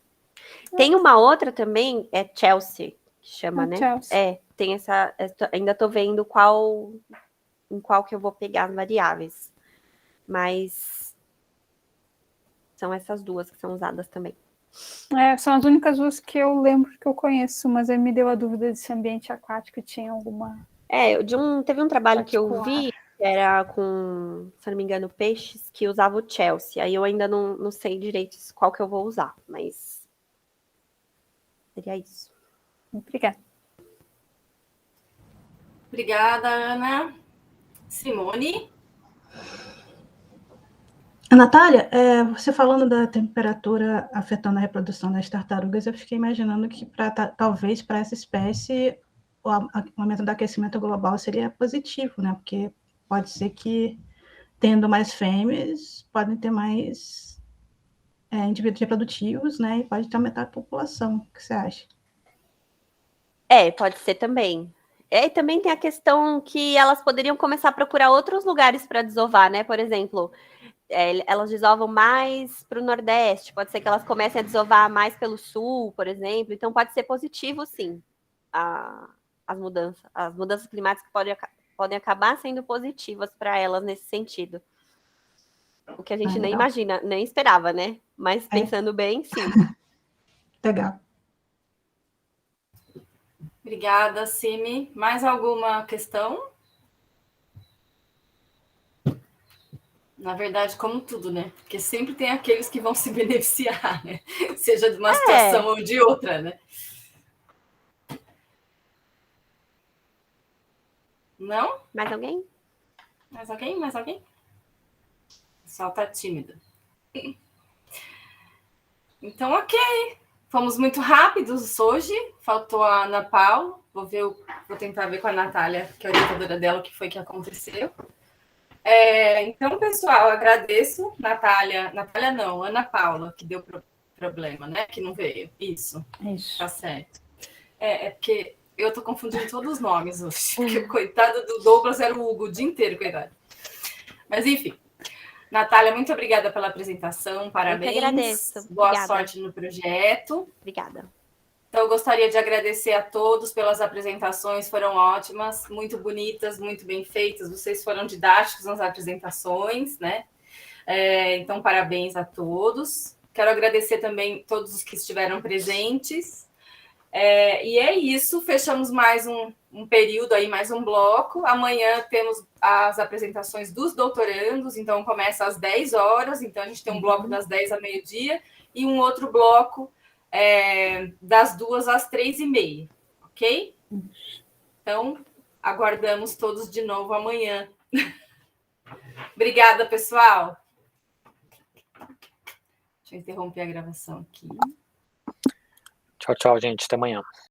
Tem uma outra também, é Chelsea, que chama, né? Chelsea. Tem essa. Ainda estou vendo em qual que eu vou pegar as variáveis. Mas são essas duas que são usadas também. São as únicas duas que eu lembro que eu conheço, mas aí me deu a dúvida de se ambiente aquático tinha alguma. Teve um trabalho que eu vi, que era com, se não me engano, peixes, que usava o Chelsea. Aí eu ainda não sei direito qual que eu vou usar, mas seria isso. Obrigada. Obrigada, Ana. Simone? Natália, você falando da temperatura afetando a reprodução das tartarugas, eu fiquei imaginando que talvez para essa espécie o aumento do aquecimento global seria positivo, né? Porque pode ser que, tendo mais fêmeas, podem ter mais indivíduos reprodutivos, né? E pode aumentar a população. O que você acha? Pode ser também. E também tem a questão que elas poderiam começar a procurar outros lugares para desovar, né? Por exemplo, elas desovam mais para o Nordeste, pode ser que elas comecem a desovar mais pelo Sul, por exemplo. Então, pode ser positivo, sim, as mudanças climáticas podem acabar sendo positivas para elas nesse sentido. O que a gente nem imagina, nem esperava, né? Mas pensando bem, sim. Legal. Obrigada, Simi. Mais alguma questão? Na verdade, como tudo, né? Porque sempre tem aqueles que vão se beneficiar, né? Seja de uma situação ou de outra, né? Não? Mais alguém? Mais alguém? Mais alguém? O pessoal tá tímido. Então, ok. Fomos muito rápidos hoje. Faltou a Ana Paula. Vou tentar ver com a Natália, que é a orientadora dela, o que foi que aconteceu. Então, pessoal, agradeço. Natália não, Ana Paula, que deu problema, né? Que não veio. Isso. Tá certo. Porque eu tô confundindo todos os nomes hoje. Porque, coitado do Douglas, era o Hugo o dia inteiro, coitado. Mas, enfim. Natália, muito obrigada pela apresentação. Parabéns. Eu que agradeço. Boa Obrigada. sorte no projeto. Obrigada. Então, eu gostaria de agradecer a todos pelas apresentações, foram ótimas, muito bonitas, muito bem feitas, vocês foram didáticos nas apresentações, né? Então, parabéns a todos. Quero agradecer também todos os que estiveram presentes. E é isso, fechamos mais um período aí, mais um bloco. Amanhã temos as apresentações dos doutorandos, então começa às 10 horas, então a gente tem um bloco das 10 ao meio-dia e um outro bloco das 2 às 3h30, ok? Então, aguardamos todos de novo amanhã. Obrigada, pessoal. Deixa eu interromper a gravação aqui. Tchau, tchau, gente. Até amanhã.